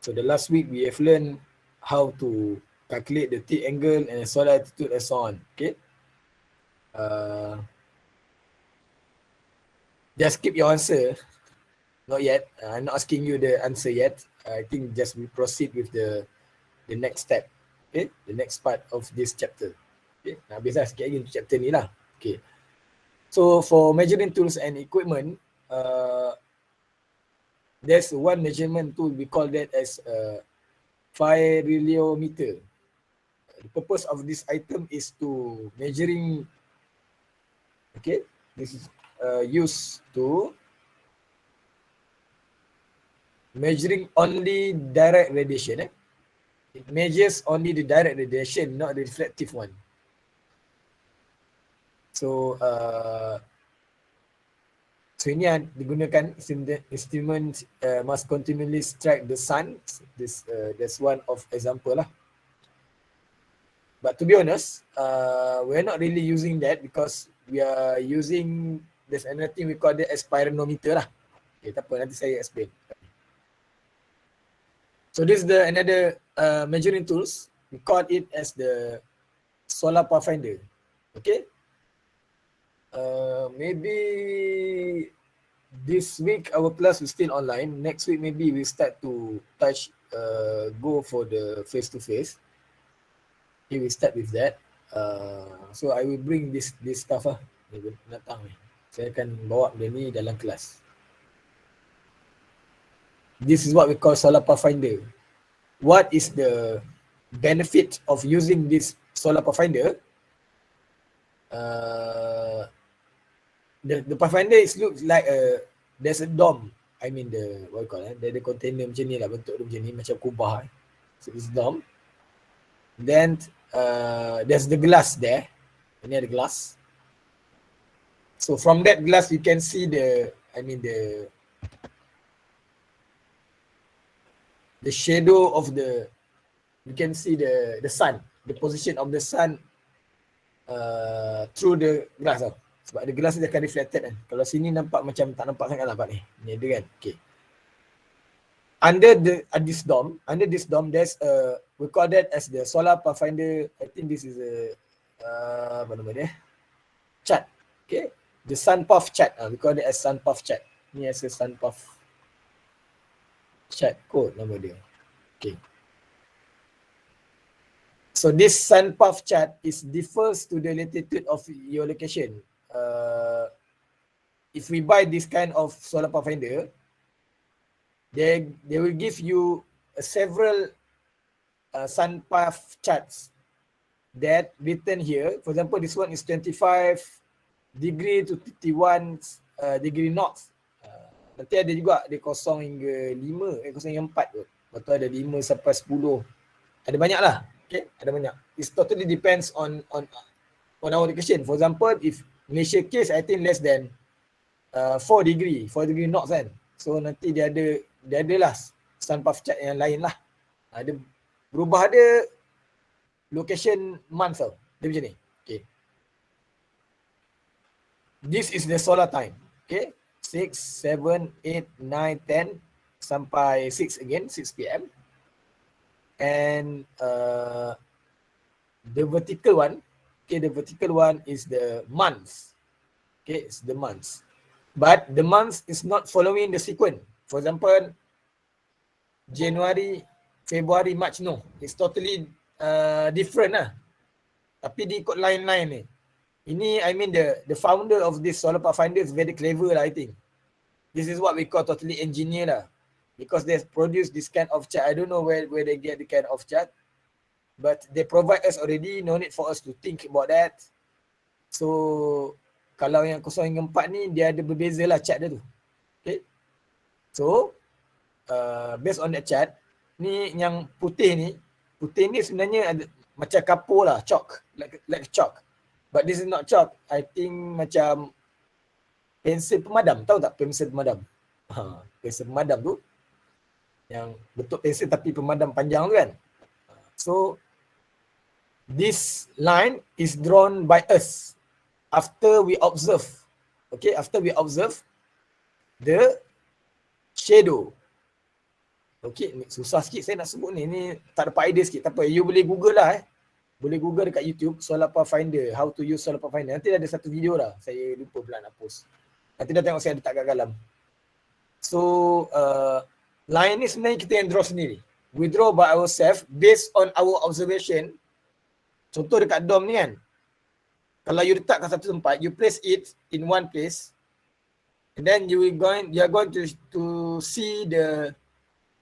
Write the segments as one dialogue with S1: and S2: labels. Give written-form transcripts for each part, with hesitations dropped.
S1: So the last week we have learned how to calculate the tilt angle and solar altitude and so on. Okay. Just keep your answer. Not yet. I'm not asking you the answer yet. I think just we proceed with the next step. Okay. The next part of this chapter. Okay. Nah, habis lah sikit lagi untuk chapter ni lah. Okay. So for measuring tools and equipment, there's one measurement tool, we call that as a pyrheliometer. The purpose of this item is to measuring, okay, this is used to measuring only direct radiation. It measures only the direct radiation, not the reflective one. So so ini digunakan instrument must continually strike the sun. This that's one of example lah. But to be honest, we're not really using that because we are using, there's another thing we call it as pyranometer lah. Okay, tak apa, nanti saya explain. So this is the another measuring tools. We call it as the solar pathfinder. Okay. Maybe this week our class is still online. Next week maybe we start to touch, go for the face-to-face. Okay, we start with that. So I will bring this stuff lah. Datang ni. Saya akan bawa benda ni dalam kelas. This is what we call solar pathfinder. What is the benefit of using this solar pathfinder? The pathfinder is looks like there's a dome. I mean the what you call the container macam ni lah, bentuk dia macam ni, macam kubah. So it's dome. Then there's the glass there. Ini ada glass. So from that glass you can see the shadow of the, you can see the sun, the position of the sun through the glass tau. Sebab the glass dia akan reflected kan. Kalau sini nampak macam tak nampak sangat nampak ni. Ni ada kan. Okay. Under this dome, there's we call that as the solar pathfinder. I think this is a apa nama dia? Chart. Okay. The sun path chart. We call it as sun path chart. Ni as a sun path chart code nama dia. Okay. So this sun path chart is differs to the latitude of your location. If we buy this kind of solar pathfinder, they will give you several sun path charts that written here. For example, this one is 25 degree to 31 degree north. Nanti ada juga ada 0 hingga 5, 0 hingga 4 kot. Lepas tu ada 5 sampai 10. Ada banyak lah. Okay, ada banyak. It totally depends on our location. For example, if Malaysia case, I think less than 4 degree north kan. So nanti dia ada lah sun path chart yang lain lah. Ada berubah, ada location month tau. Dia macam ni. Okay. This is the solar time. Okay. 6, 7, 8, 9, 10 sampai 6 again, 6 PM. And the vertical one, okay, the vertical one is the months. Okay, it's the months. But the months is not following the sequence. For example, January, February, March, no. It's totally different lah. Tapi dia ikut line-line ni. Ini, I mean the founder of this solar pathfinder is very clever lah, I think. This is what we call totally engineer lah. Because they produce this kind of chart. I don't know where they get the kind of chart. But they provide us already, no need for us to think about that. So, kalau yang 0 hingga 4 ni, dia ada berbeza lah chart dia tu. Okay. So, based on that chart, ni yang putih ni sebenarnya ada, macam kapur lah, chalk, like chalk. But this is not chalk. I think macam pensel pemadam. Tahu tak pensel pemadam? Pensel pemadam tu. Yang bentuk pensel tapi pemadam panjang tu kan. So, this line is drawn by us after we observe. Okay, after we observe the shadow. Okay, susah sikit saya nak sebut ni. Ni tak dapat idea sikit. Tak apa, you boleh Google lah Boleh Google dekat YouTube Solar Pathfinder, how to use Solar Pathfinder. Nanti ada satu video lah. Saya lupa pula nak post. Nanti dah tengok saya letak kat dalam. So, line ni sebenarnya kita yang draw sendiri. We draw by ourselves based on our observation. Contoh dekat dom ni kan. Kalau you letak kat satu tempat, you place it in one place. And then you are going to see the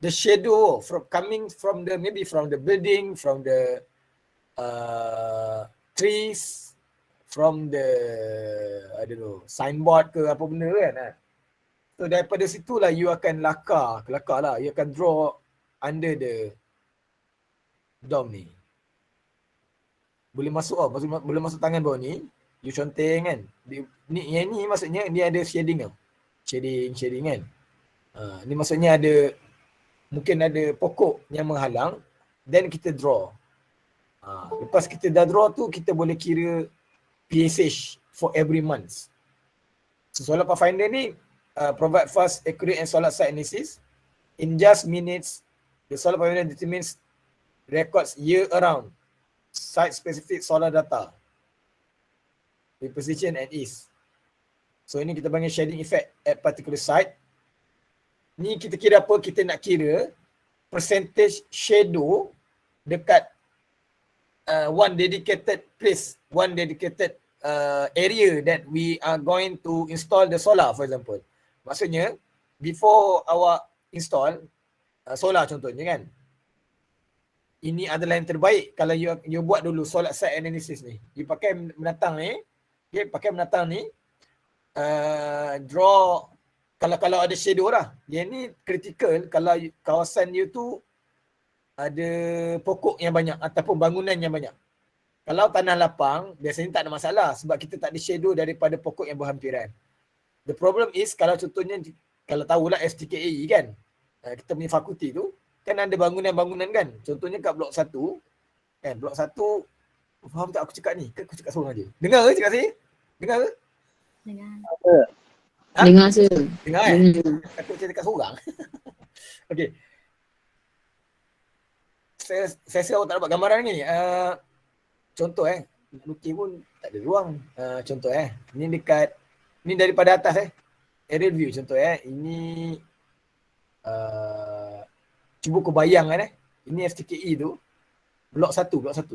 S1: shadow coming from the, maybe from the building, from the trees, from the, I don't know, signboard ke apa benda kan. So daripada situlah you akan lakar lah. You akan draw under the dome ni. Boleh masuk boleh masuk tangan bawah ni. You conteng kan. Yang ni maksudnya dia ada shading tau. Shading kan. Ni maksudnya ada, mungkin ada pokok yang menghalang, then kita draw. Lepas kita dah draw tu, kita boleh kira PSH for every month. So Solar Pathfinder ni provide fast, accurate and solid site analysis. In just minutes, the Solar Pathfinder determines records year around site specific solar data with precision and ease. So ini kita panggil shading effect at particular site. Ni kita kira apa? Kita nak kira percentage shadow dekat one dedicated place, one dedicated area that we are going to install the solar, for example. Maksudnya, before awak install solar contohnya kan, ini adalah yang terbaik kalau you buat dulu solar site analysis ni. You pakai menatang ni, okay, draw kalau ada shadow lah. Yang ni critical kalau kawasan you tu ada pokok yang banyak ataupun bangunan yang banyak. Kalau tanah lapang, biasanya tak ada masalah sebab kita tak ada shadow daripada pokok yang berhampiran. The problem is kalau contohnya, kalau tahulah STKAE kan, kita punya fakulti tu, kan ada bangunan-bangunan kan. Contohnya kat blok 1, kan, blok 1, faham tak aku cakap ni? Kan aku cakap seorang je. Dengar ke cakap saya? Dengar ke?
S2: Dengar.
S1: Ha?
S2: Dengar sir.
S1: Dengar kan? Aku cakap seorang. Okay. Saya rasa awak tak dapat gambaran ni. Contoh lukis pun tak ada ruang. Contoh ni dekat, ni daripada atas aerial view contoh ini cuba kau bayangkan ini FTKE tu blok 1 tahu blok 1.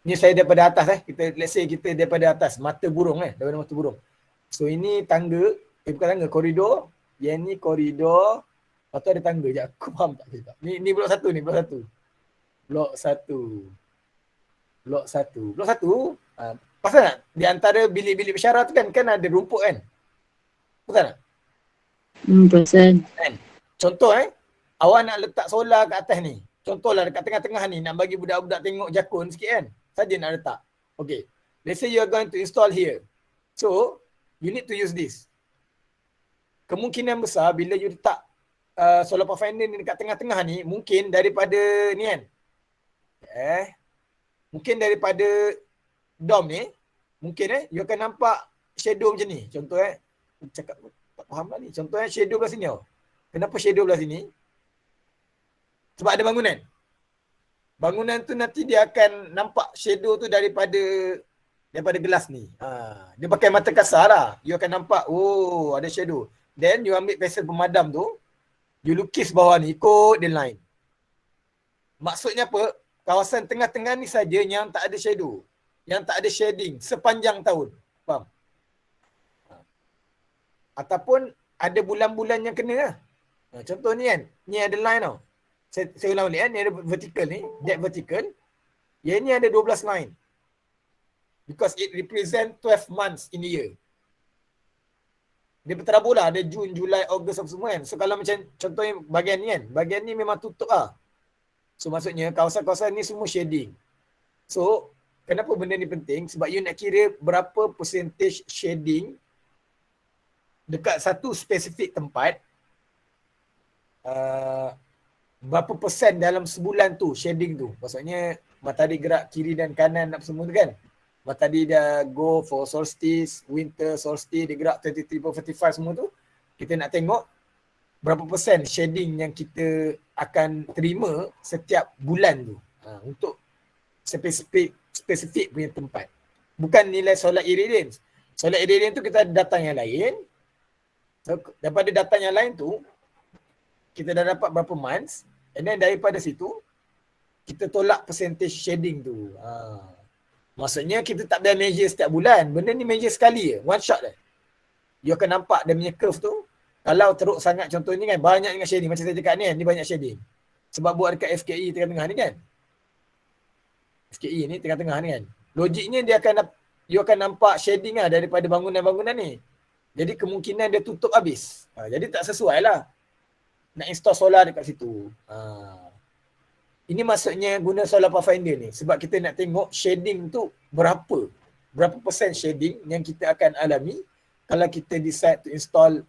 S1: Ni saya daripada atas kita, let's say kita daripada atas mata burung daripada mata burung. So ini tangga, bukan tangga, koridor. Yang ni koridor, lepas tu ada tangga je. Aku faham tak cakap. Ni blok 1 ni, blok 1. Blok 1. Pasal tak? Di antara bilik-bilik pesara tu kan ada rumput kan? Betul tak?
S2: Pasal.
S1: Kan? Contoh awak nak letak solar kat atas ni. Contohlah dekat tengah-tengah ni nak bagi budak-budak tengok jakun sikit kan. Saja nak letak. Okay. Let's say you are going to install here. So, you need to use this. Kemungkinan besar bila you letak Solar Pathfinder ni dekat tengah-tengah ni, mungkin daripada ni kan. Mungkin daripada dom ni, mungkin you akan nampak shadow macam ni. Contoh cakap tak faham lah ni. Contoh shadow belah sini tau. Kenapa shadow belah sini? Sebab ada bangunan. Bangunan tu nanti dia akan nampak shadow tu daripada gelas ni. Dia pakai mata kasar lah. You akan nampak, oh ada shadow. Then you ambil pensel pemadam tu, you lukis bawah ni, ikut the line. Maksudnya apa? Kawasan tengah-tengah ni saja yang tak ada shadow. Yang tak ada shading sepanjang tahun. Faham? Ataupun ada bulan-bulan yang kena lah. Contoh ni kan, ni ada line tau. Saya ulang balik ni ada vertical ni, that vertical. Yang ni ada 12 line. Because it represent 12 months in a year. Dia berterabur lah, ada Jun, Julai, Ogos apa semua kan. So kalau macam contohnya bahagian ni kan, bahagian ni memang tutup lah. So maksudnya kawasan-kawasan ni semua shading. So kenapa benda ni penting? Sebab you nak kira berapa percentage shading dekat satu spesifik tempat. Berapa persen dalam sebulan tu shading tu. Maksudnya matahari gerak kiri dan kanan apa semua tu kan. Matahari dah go for solstice, winter solstice, dia gerak 33.45 semua tu. Kita nak tengok berapa persen shading yang kita akan terima setiap bulan tu untuk spesifik punya tempat. Bukan nilai solar irradiance. Solar irradiance tu kita ada datang yang lain. So, daripada datang yang lain tu, kita dah dapat berapa months, and then daripada situ, kita tolak percentage shading tu. Maksudnya kita tak boleh measure setiap bulan. Benda ni measure sekali je, one shot je. You akan nampak dia punya curve tu, kalau teruk sangat contohnya kan, banyak dengan shading. Macam saya cakap ni kan, ni banyak shading. Sebab buat dekat FKE tengah-tengah ni kan. FKE ni tengah-tengah ni kan. Logiknya you akan nampak shading lah daripada bangunan-bangunan ni. Jadi kemungkinan dia tutup habis. Jadi tak sesuai lah nak install solar dekat situ. Ini maksudnya guna solar pathfinder ni. Sebab kita nak tengok shading tu berapa persen shading yang kita akan alami kalau kita decide to install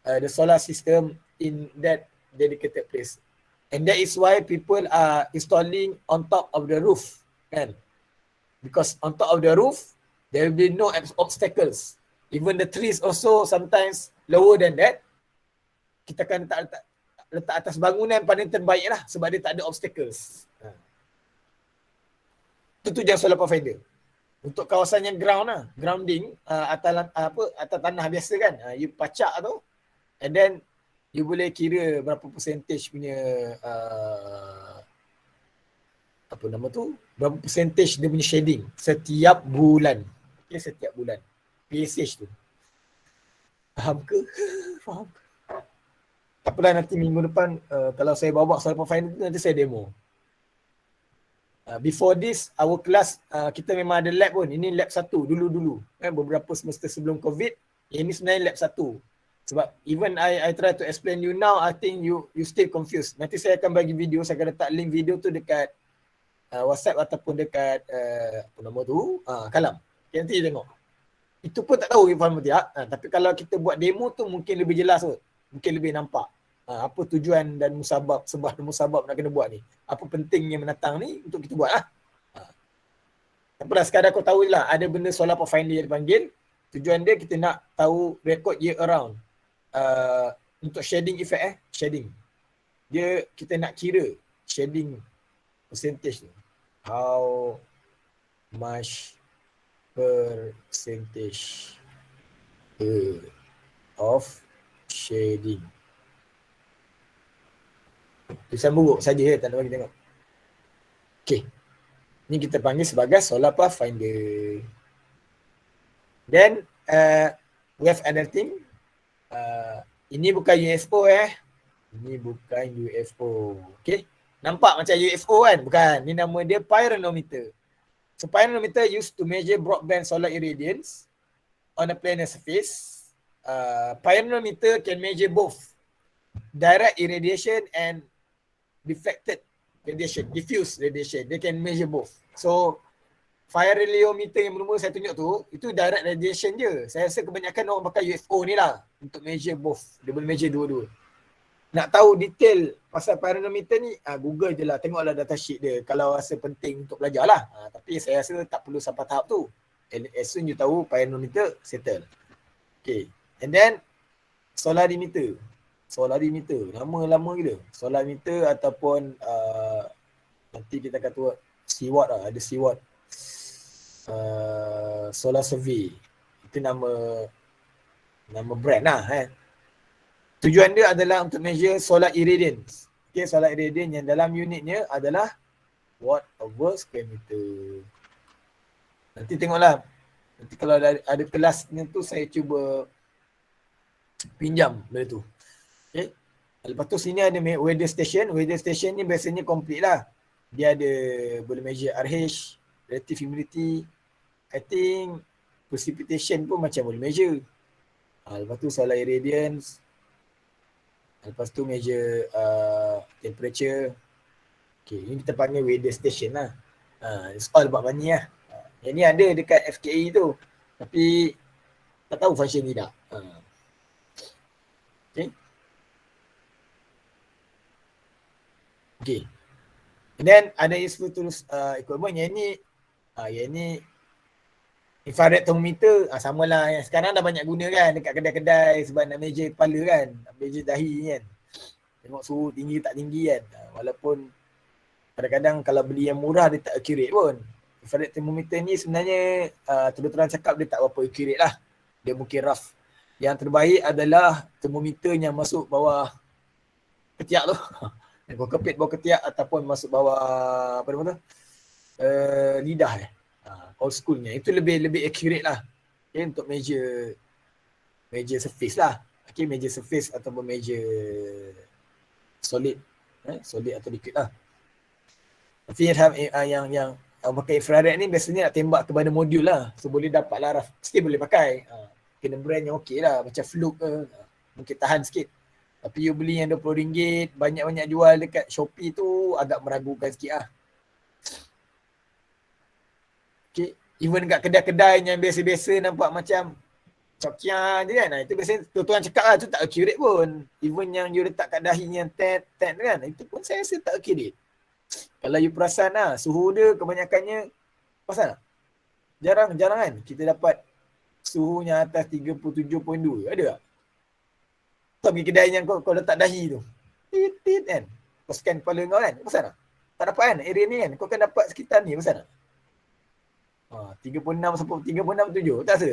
S1: the solar system in that dedicated place. And that is why people are installing on top of the roof. Kan? Because on top of the roof, there will be no obstacles. Even the trees also sometimes lower than that. Kita akan letak atas bangunan paling terbaik lah sebab dia tak ada obstacles. Itu tujuan solar pathfinder. Untuk kawasan yang ground lah, grounding atas tanah biasa kan. You pacak tu and then you boleh kira berapa percentage punya berapa percentage dia punya shading setiap bulan. Okay, setiap bulan. PSH tu. Faham ke? Faham ke? Tak apalah, nanti minggu depan kalau saya bawa solar pathfinder tu nanti saya demo. Before this, our class kita memang ada lab pun. Ini lab 1 dulu-dulu. Beberapa semester sebelum COVID, ini sebenarnya lab 1. Sebab even I try to explain you now, I think you still confused. Nanti saya akan bagi video, saya akan letak link video tu dekat WhatsApp ataupun dekat apa nama tu, Kalam. Okay, nanti tengok. Itu pun tak tahu you faham tak. Tapi kalau kita buat demo tu mungkin lebih jelas kot. Mungkin lebih nampak apa tujuan dan sebab musabab nak kena buat ni. Apa pentingnya menatang ni untuk kita buat lah. Tak apalah, sekadar kau tahu lah ada benda solar pathfinder yang dipanggil. Tujuan dia kita nak tahu record year around. Untuk shading effect shading. Dia kita nak kira shading percentage tu. How much percentage of shading. Tulisan buruk saja tak nak bagi tengok. Okey. Ni kita panggil sebagai solar pathfinder. Then we have another thing. Ini bukan UFO Ini bukan UFO. Okey. Nampak macam UFO kan? Bukan. Ni nama dia pyranometer. So pyranometer used to measure broadband solar irradiance on a planar surface. Pyranometer can measure both direct irradiation and deflected radiation, diffuse radiation. They can measure both. So pyrheliometer yang mula-mula saya tunjuk tu, itu direct radiation je. Saya rasa kebanyakan orang pakai UFO ni lah untuk measure both. Dia boleh measure dua-dua. Nak tahu detail pasal pyranometer ni, Google je lah. Tengoklah datasheet dia kalau rasa penting untuk belajar lah. Tapi saya rasa tak perlu sampai tahap tu. As soon you tahu pyranometer, settle. Okay. And then solarimeter. Solarimeter, lama gila. Solarimeter ataupun nanti kita kata seawatt lah. Ada seawatt. Solar survey. Itu nama brand lah Tujuan dia adalah untuk measure solar irradiance. Okay, solar irradiance yang dalam unitnya adalah watt over square meter. Nanti tengoklah. Nanti kalau ada kelasnya tu saya cuba pinjam benda tu. Okay. Lepas tu sini ada weather station. Weather station ni biasanya complete lah. Dia ada boleh measure RH, relative humidity. I think precipitation pun macam boleh measure. Lepas tu solar irradiance. Lepas tu measure temperature. Okay, ini kita panggil weather station lah. It's all about money lah. Yang ni ada dekat FKE tu. Tapi tak tahu function ni tak. Okay. Okay. And then ada useful tools equipment. Yang ni infrared thermometer. Samalah yang sekarang dah banyak guna kan dekat kedai-kedai sebab nak measure kepala kan. Nak measure dahi kan. Tengok suhu tinggi tak tinggi kan. Walaupun kadang-kadang kalau beli yang murah dia tak accurate pun. Infrared thermometer ni sebenarnya terus terang cakap dia tak berapa accurate lah. Dia mungkin rough. Yang terbaik adalah termometer yang masuk bawah ketiak tu. Yang kau kepit bawah ketiak ataupun masuk bawah apa nama tu? Lidah old schoolnya. Itu lebih accurate lah. Okay, untuk measure surface lah. Okay, measure surface ataupun measure solid. Solid atau liquid lah. Tapi yang pakai infrared ni biasanya nak tembak kepada modul lah. So boleh dapat lah rough. Still boleh pakai. Kena brand yang okey lah. Macam Fluke ke. Mungkin tahan sikit. Tapi you beli yang RM20, banyak-banyak jual dekat Shopee tu agak meragukan sikit lah. Okay. Even kat kedai-kedai yang biasa-biasa nampak macam cokia je kan. Itu biasanya tuan cakap lah tu tak accurate pun. Even yang you letak kat dahi yang tet kan. Itu pun saya rasa tak accurate. Kalau you perasan lah, suhu dia kebanyakannya, pasal tak? Jarang kan kita dapat suhunya atas 37.2. Ada tak? Kau pergi kedai yang kau letak dahi tu. Tit kan. Kau scan kepala kau kan. Pasal tak? Tak dapat kan area ni kan. Kau kan dapat sekitar ni. Pasal tak? 36 sampai 36.7. Tak rasa?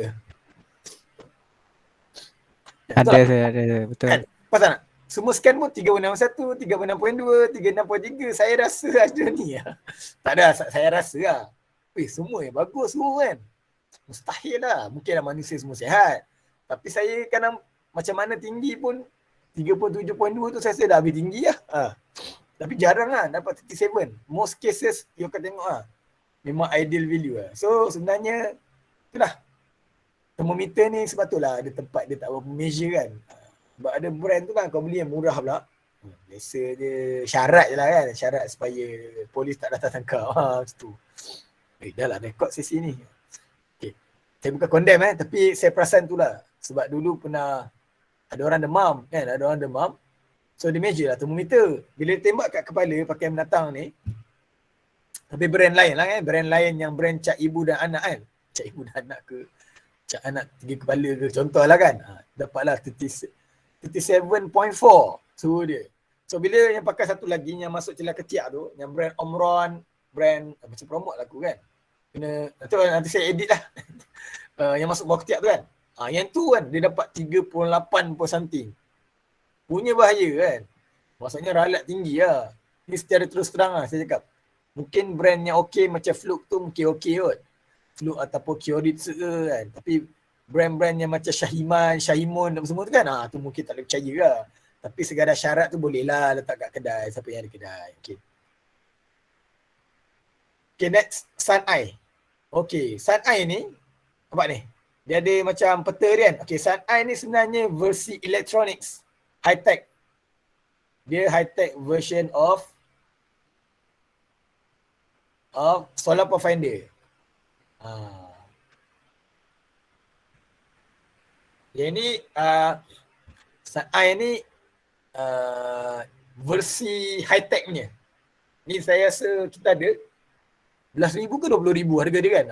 S3: Ada saya, betul.
S1: Kan? Pasal tak? Semua scan pun 36.1, 36.2, 36.3. Saya rasa ada ni lah. Tak ada, saya rasa lah. Semua yang bagus semua kan. Mustahil lah. Mungkinlah manusia semua sihat. Tapi saya kadang macam mana tinggi pun 37.2 tu saya rasa dah habis tinggi lah. Tapi jarang lah dapat 37. Most cases you akan tengok lah. Memang ideal value lah. So sebenarnya itulah. Thermometer ni sebab tu lah ada tempat dia tak berapa measure kan. Sebab ada brand tu kan kau beli yang murah pula. Biasa je syarat je lah kan. Syarat supaya polis tak datang tangkap. Macam tu. Dah lah rekod sesi ni. Okay. Saya bukan condemn tapi saya perasan tu lah. Sebab dulu pernah ada orang demam kan. Ada orang demam. So dia measure lah thermometer. Bila dia tembak kat kepala pakai binatang ni. Tapi brand lain lah kan. Brand lain yang brand Cak Ibu dan Anak kan. Cak Ibu dan Anak ke Cak Anak 3 kepala ke. Contoh lah kan. Dapatlah 37.4 suhu dia. So bila yang pakai satu lagi yang masuk celah ketiak tu, yang brand Omron, brand macam promote lah aku kan. Kena nanti saya edit lah. Yang masuk bawah ketiak tu kan. Yang tu kan dia dapat 38 point something. Punya bahaya kan. Maksudnya ralat tinggi lah. Ni secara terus terang lah saya cakap. Mungkin brand yang okey macam Fluke tu mungkin okey kot. Fluke ataupun Kyoritsu kan. Tapi brand-brand yang macam Shahimun dan semua tu kan, tu mungkin tak boleh percaya lah. Tapi segala syarat tu boleh lah letak kat kedai, siapa yang ada kedai. Okay, next, Sun Eye. Okay, Sun Eye ni, nampak ni, dia ada macam peta kan. Okay, Sun Eye ni sebenarnya versi electronics, high-tech. Dia high-tech version of Solar Pathfinder. Yang ni Sun Eye ni versi high-tech punya. Ni saya rasa kita ada RM11,000 ke RM20,000 harga dia kan.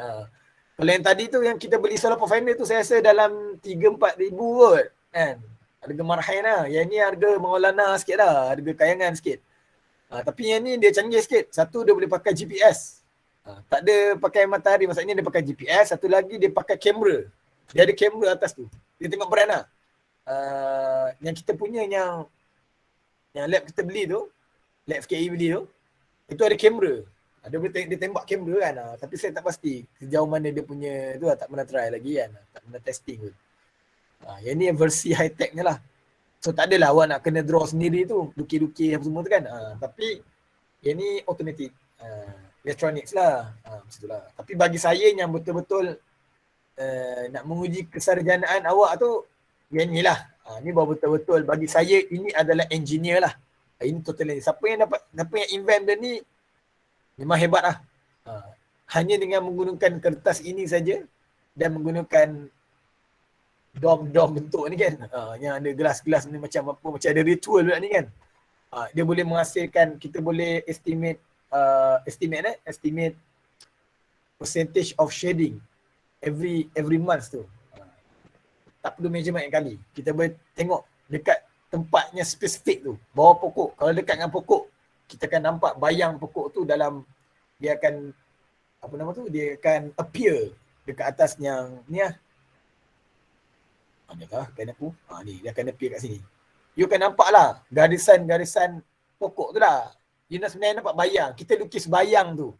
S1: Kalau yang tadi tu yang kita beli Solar Pathfinder tu saya rasa dalam RM3-4,000 kot kan. Harga marhain lah. Yang ni harga Maulana sikit lah. Harga kayangan sikit. Tapi yang ni dia canggih sikit. Satu dia boleh pakai GPS. Tak ada pakai matahari. Maksudnya dia pakai GPS. Satu lagi dia pakai kamera. Dia ada kamera atas tu. Dia tengok brand lah. Yang kita punya yang lab kita beli tu, lab FKE beli tu, itu ada kamera. Dia tembak kamera kan. Tapi saya tak pasti sejauh mana dia punya tu lah. Tak pernah try lagi kan. Tak pernah testing pun. Yang ni versi high technya lah. So tak adalah awak nak kena draw sendiri tu. Duki-duki apa semua tu kan. Tapi yang ni automatic. Electronics lah. Macam tu lah. Tapi bagi saya yang betul-betul nak menguji kesarjanaan awak tu, yang ni lah. Ni baru betul-betul bagi saya ini adalah engineer lah. Ini totally. Siapa yang invent dia ni memang hebat lah. Hanya dengan menggunakan kertas ini saja dan menggunakan dom bentuk ni kan. Yang ada gelas-gelas ni macam apa, macam ada ritual pula ni kan. Dia boleh menghasilkan, kita boleh estimate percentage of shading every month tu. Tak perlu measurement yang kali. Kita boleh tengok dekat tempatnya spesifik tu, bawah pokok. Kalau dekat dengan pokok, kita akan nampak bayang pokok tu dalam, dia akan, apa nama tu, dia akan appear dekat atas yang ni lah. Manakah pen aku? Ni, dia akan appear kat sini. You akan nampak lah garisan-garisan pokok tu lah. You nak sebenarnya nampak bayang. Kita lukis bayang tu.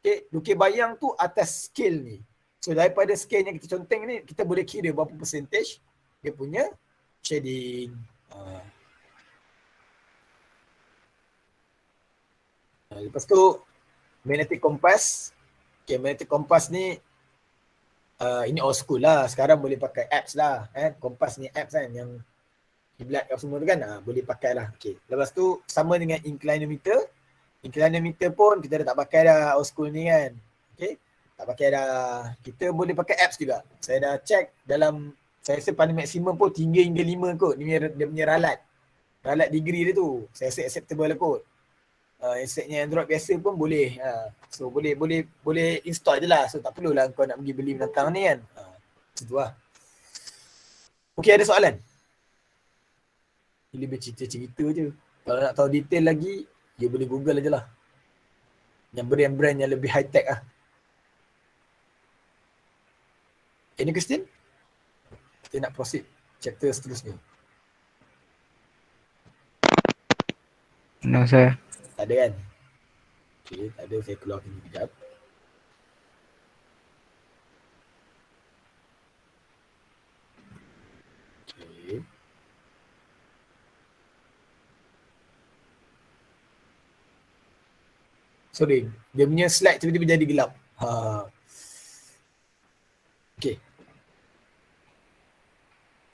S1: Okay, lukis bayang tu atas scale ni. So daripada scale yang kita conteng ni, kita boleh kira berapa percentage dia punya shading. Lepas tu magnetic compass. Okay, magnetic compass ni ini old school lah. Sekarang boleh pakai apps lah. Kompas ni apps kan yang kiblat apa semua tu kan. Boleh pakai lah. Okay. Lepas tu sama dengan inclinometer. Inclinometer pun kita dah tak pakai dah old school ni kan. Okay. Tak pakai dah. Kita boleh pakai apps juga. Saya dah check dalam, saya rasa paling maksimum pun 3 hingga 5 kot. Dia punya ralat. Ralat degree dia tu. Saya rasa acceptable lah kot. Setnya Android biasa pun boleh. So boleh install je lah. So tak perlulah kau nak pergi beli binatang ni kan. Macam tu lah. Okay, ada soalan? Ini lebih cerita-cerita je. Kalau nak tahu detail lagi, you boleh Google je lah. Yang brand-brand yang lebih high tech lah. Any question? Kita nak proceed chapter seterusnya.
S3: No, sir.
S1: Tak ada kan? Okay, tak ada. Saya keluar ni sekejap. Okay. Sorry, dia punya slide tiba-tiba jadi gelap. Okay.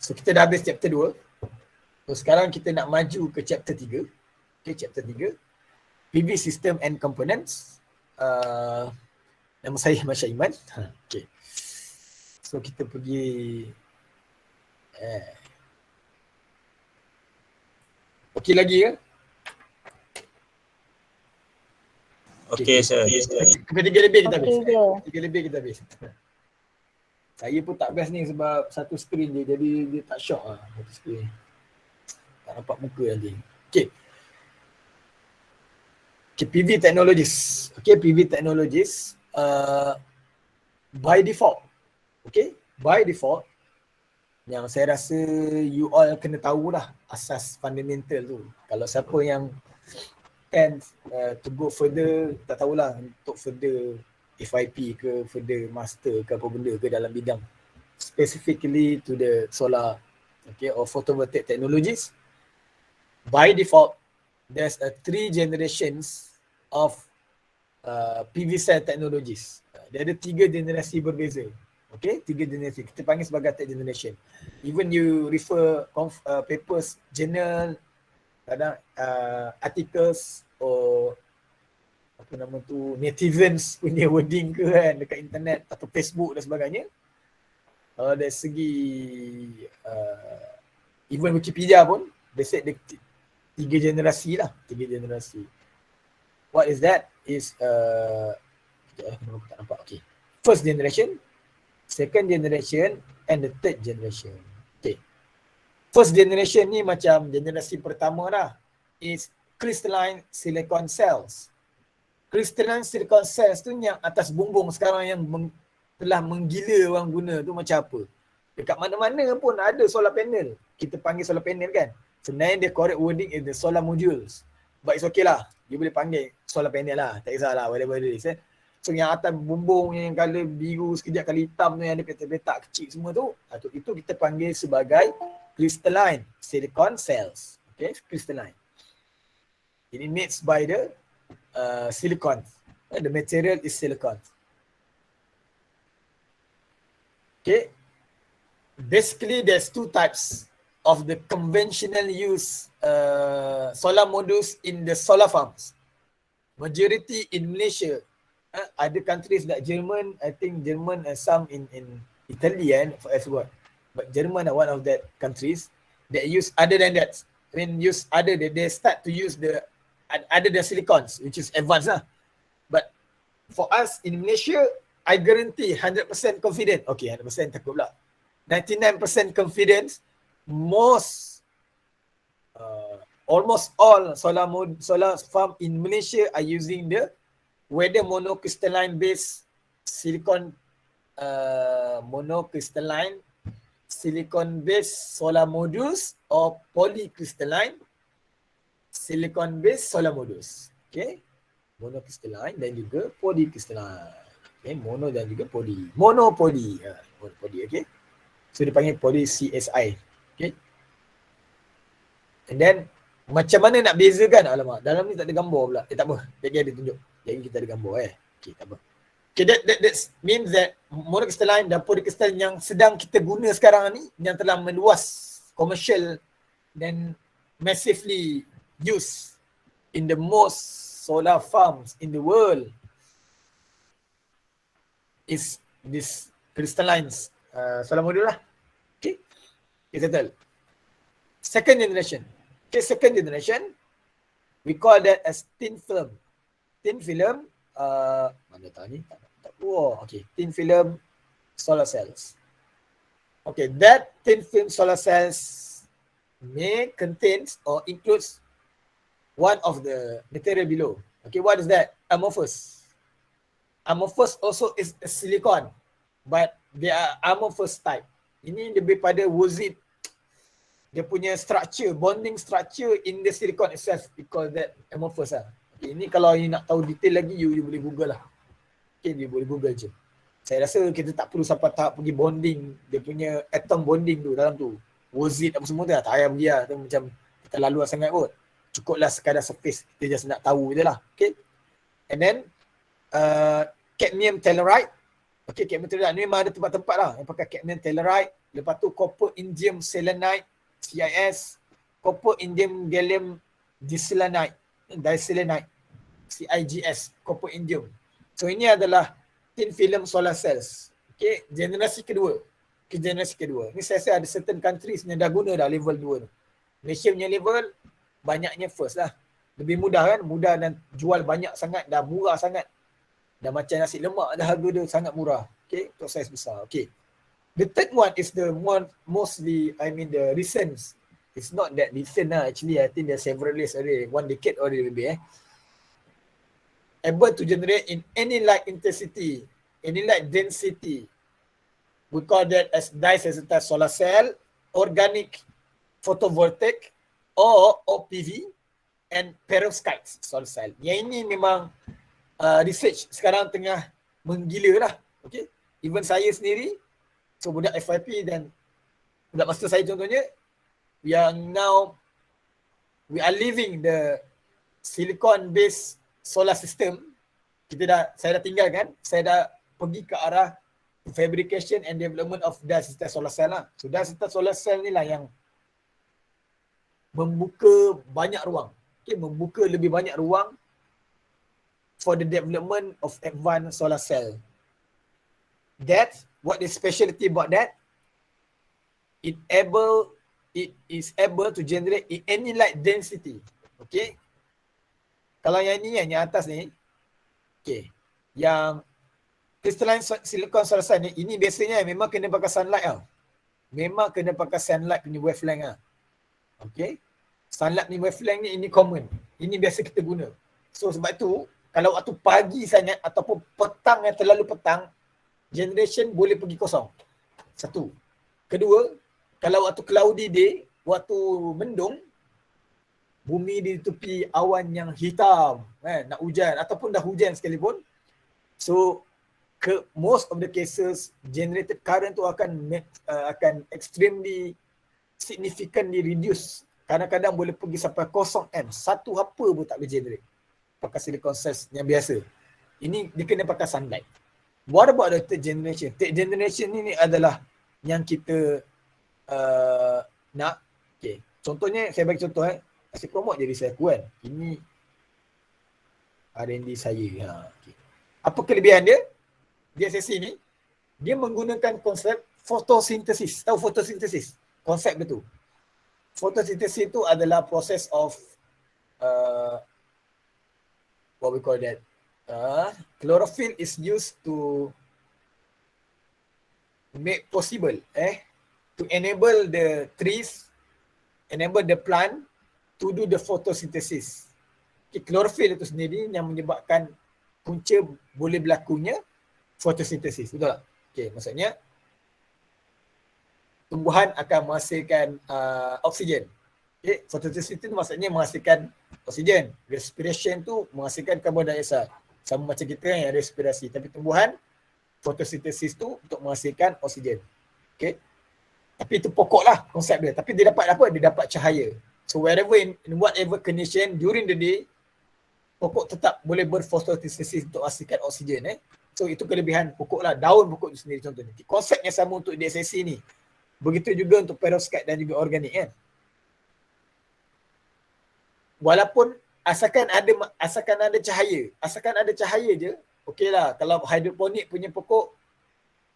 S1: So kita dah habis chapter 2. So sekarang kita nak maju ke chapter 3. Okay, chapter 3. PV System and Components. Nama saya Masya Iman. Okay. So kita pergi. Okay lagi ke?
S4: Okay, sir.
S1: Pukul 3 lebih kita habis.
S2: Okey je.
S1: 3 lebih kita habis. Saya pun tak best ni sebab satu screen je. Jadi dia tak shock lah. Satu screen. Tak nampak muka nanti. Okay. Okay, PV Technologies. Okay, PV Technologies. By default. Okay, by default. Yang saya rasa you all kena tahulah asas fundamental tu. Kalau siapa yang can to go further, tak tahulah untuk further FYP ke, further master ke apa benda ke dalam bidang specifically to the solar, okay, or photovoltaic technologies. By default, there's a 3 generations of PV cell technologies. Dia ada 3 generasi berbeza. Okay, 3 generasi. Kita panggil sebagai third generation. Even you refer papers, journal, kadang articles or apa nama tu, netizens punya wording ke kan dekat internet atau Facebook dan sebagainya. Kalau dari segi even Wikipedia pun they said 3 generasi lah, 3 generasi. What is that? Is kenapa aku tak nampak? Okay. First generation, second generation and the third generation. Okay. First generation ni macam generasi pertama dah. Is crystalline silicon cells. Crystalline silicon cells tu yang atas bumbung sekarang yang telah menggila orang guna tu macam apa? Dekat mana-mana pun ada solar panel. Kita panggil solar panel kan. Sebenarnya dia correct wording is the solar modules. But it's okay lah. Dia boleh panggil solar panel lah. Tak kisahlah whatever it is. So yang atas bumbung yang color biru sekejap kali hitam tu yang ada petak-petak kecil semua tu, itu kita panggil sebagai crystalline silicon cells. Okay, crystalline. It made by the silicon. The material is silicon. Okay. Basically, there's 2 types of the conventional use solar modules in the solar farms. Majority in Malaysia. Other countries like German, I think German and some in Italy as well. But German are one of that countries that use other than that. I mean, they start to use the other than silicons, which is advanced lah. But for us in Malaysia, I guarantee 100% confident. Okay, 100% takut pula. 99% confidence, most almost all solar farm in Malaysia are using the whether monocrystalline based silicon monocrystalline silicon based solar modules or polycrystalline silicon based solar modules. Okay, monocrystalline dan juga polycrystalline. Okay, mono dan juga poly. Monopoly. Monopoly, okay. So dia panggil poly CSI. Okay. And then macam mana nak bezakan? Alamak, dalam ni tak ada gambar pula. Tak apa. Jadi ada tunjuk. Jadi kita ada gambar Okay, tak apa. Okay, that means that monocrystalline dan polycrystalline yang sedang kita guna sekarang ni, yang telah meluas commercial dan massively used in the most solar farms in the world is this crystalline solar module lah. Okay, settle. Second generation. Okay, second generation, we call that as thin film. Thin film, mana tahu ni? Okay, thin film solar cells. Okay, that thin film solar cells may contains or includes one of the material below. Okay, what is that? Amorphous. Amorphous also is a silicon, but they are amorphous type. Ini lebih pada wozid. Dia punya structure, bonding structure in the silicon itself, because that amorphous lah. Okay, ini kalau you nak tahu detail lagi, you boleh Google lah. Okay, you boleh Google je. Saya rasa kita tak perlu sampai tahap pergi bonding, dia punya atom bonding tu dalam tu. Wozid apa semua tu lah, tak payah pergi lah. Tu macam terlalu sangat kot. Cukuplah sekadar surface, kita just nak tahu je lah. Okay. And then, cadmium telluride. Okay, cadmium telluride ni memang ada tempat-tempat lah yang pakai cadmium telluride. Lepas tu copper indium selenide, CIS. Copper indium gallium diselenide, CIGS, copper indium. So ini adalah thin film solar cells. Okay, generasi kedua. Okay, generasi kedua. Ni saya rasa ada certain countries yang dah guna dah level 2 tu. Malaysia punya level banyaknya first lah. Lebih mudah kan? Mudah dan jual banyak sangat, dah murah sangat. Dah macam nasi lemak dah, harga dia sangat murah. Okay, untuk saiz besar. Okay. The third one is the one mostly, the recent. It's not that recent lah. Actually, I think there's several years already. 1 decade already maybe. Able to generate in any light intensity, any light density. We call that as disensitized solar cell, organic photovoltaic or OPV, and perovskite solar cell. Yang ini memang research sekarang tengah menggila lah. Okay. Even saya sendiri, so budak FYP dan budak master saya contohnya, we are living the silicon based solar system. Saya dah tinggalkan, saya dah pergi ke arah fabrication and development of disensitized solar cell lah. So disensitized solar cell ni lah yang membuka banyak ruang. Okay, membuka lebih banyak ruang for the development of advanced solar cell. That, what is specialty about that? It is able to generate in any light density. Okay. Kalau yang ni, yang atas ni, okay, yang crystalline silicon solar cell ni, ini biasanya memang kena pakai sunlight tau. Memang kena pakai sunlight punya wavelength lah. Okay. Sunlight ni wavelength ni, ini common. Ini biasa kita guna. So sebab tu, kalau waktu pagi sangat ataupun petang yang terlalu petang, generation boleh pergi kosong. Satu. Kedua, kalau waktu cloudy day, waktu mendung, bumi ditutupi awan yang hitam, nak hujan ataupun dah hujan sekalipun, so most of the cases generated current tu akan extremely significantly reduce. Kadang-kadang boleh pergi sampai 0 amp. Satu apa pun tak boleh generate pakai silicon cells yang biasa. Ini dia kena pakai sunlight. What about the third generation? Third generation ni adalah yang kita nak. Okay. Contohnya, saya bagi contoh saya promote jadi saya kan. Ini R&D saya. Okay. Apa kelebihan dia? DSSC ni, dia menggunakan konsep fotosintesis. Tahu fotosintesis? Konsep dia tu. Fotosintesis itu adalah proses of what we call that? Chlorophyll is used to make possible to enable the trees, enable the plant to do the photosynthesis. Okay, klorofil itu sendiri yang menyebabkan punca boleh berlakunya fotosintesis, betul tak? Okay, maksudnya tumbuhan akan menghasilkan oksigen. Okay, fotosintesis itu maksudnya menghasilkan oksigen. Respiration tu menghasilkan karbon dioksida. Sama macam kita yang respirasi. Tapi tumbuhan, fotosintesis tu untuk menghasilkan oksigen. Okay. Tapi itu pokok lah konsep dia. Tapi dia dapat apa? Dia dapat cahaya. So wherever in whatever condition during the day, pokok tetap boleh berfotosintesis untuk menghasilkan oksigen. So itu kelebihan pokok lah. Daun pokok itu sendiri contohnya. Konsepnya sama untuk DSSC ni. Begitu juga untuk perovskite dan juga organik kan. Walaupun asalkan ada cahaya je, okeylah. Kalau hidroponik punya pokok,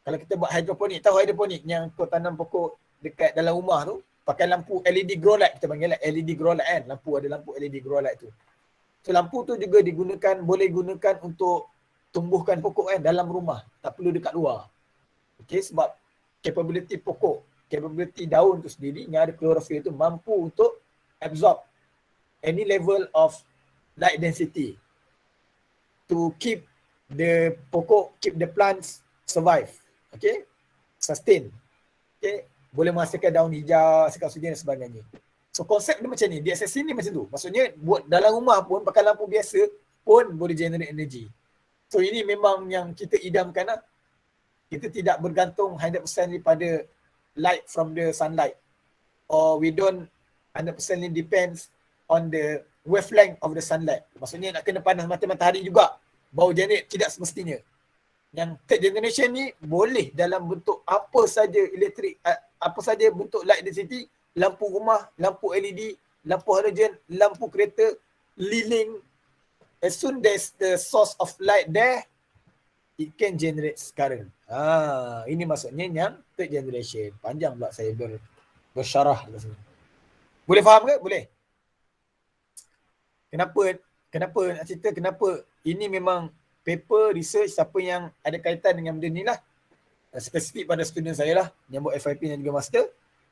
S1: kalau kita buat hidroponik, tahu hidroponik yang kau tanam pokok dekat dalam rumah tu, pakai lampu LED grow light, kita panggil LED grow light kan. Ada lampu LED grow light tu. So lampu tu juga boleh gunakan untuk tumbuhkan pokok kan dalam rumah, tak perlu dekat luar. Okey, sebab capability daun tu sendiri yang ada klorofil tu mampu untuk absorb any level of light density to keep the plants survive. Okay, sustain. Okay, boleh menghasilkan daun hijau, hasilkan oksigen dan sebagainya. So konsep dia macam ni, DSSC ni macam tu. Maksudnya buat dalam rumah pun pakai lampu biasa pun boleh generate energy. So ini memang yang kita idamkan lah. Kita tidak bergantung 100% daripada light from the sunlight. Or we don't 100% depends on the wavelength of the sunlight. Maksudnya nak kena panas mata matahari juga baru generate, tidak semestinya. Yang third generation ni boleh dalam bentuk apa saja elektrik, apa saja bentuk light density, lampu rumah, lampu LED, lampu halogen, lampu kereta, lilin. As soon as the source of light there, it can generate current. Ini maksudnya yang third generation. Panjang pula saya bersyarah kat sini. Boleh faham ke? Boleh. Kenapa nak cerita kenapa ini memang paper research siapa yang ada kaitan dengan benda ni lah. Spesifik pada student saya lah yang buat FYP dan juga master.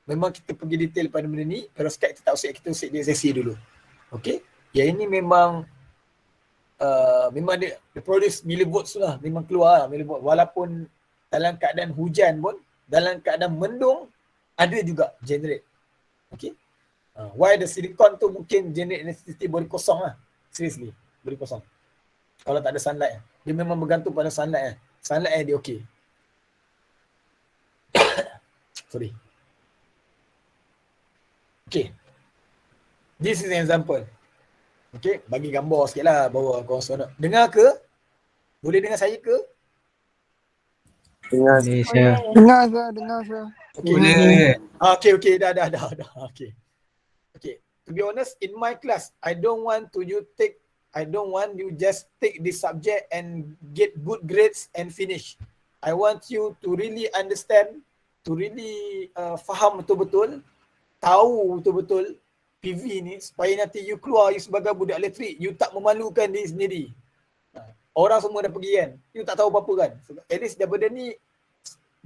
S1: Memang kita pergi detail pada benda ni. Kalau sekat kita tak usik, kita usik dia sesi dulu. Okay. Yang ini memang dia produce millivolts lah. Memang keluar lah millivolts. Walaupun dalam keadaan hujan pun, dalam keadaan mendung, ada juga generate. Okay. Why the silicon tu mungkin generate electricity boleh kosong lah. Seriously, boleh kosong. Kalau tak ada sunlight. Dia memang bergantung pada sunlight. Sunlight dia okay. Sorry. Okay. This is an example. Okay, bagi gambar sikit lah bahawa korang seronok. Dengar ke? Boleh dengar saya ke?
S4: Dengar.
S3: Malaysia.
S5: Dengar saya.
S1: Okay.
S3: Boleh.
S1: Okay, dah. Okay. To be honest, in my class, I don't want you just take this subject and get good grades and finish. I want you to really understand, to really faham betul-betul, tahu betul-betul PV ni supaya nanti you keluar you sebagai budak elektrik, you tak memalukan diri sendiri. Orang semua dah pergi kan, you tak tahu apa-apa kan. So, at least daripada ni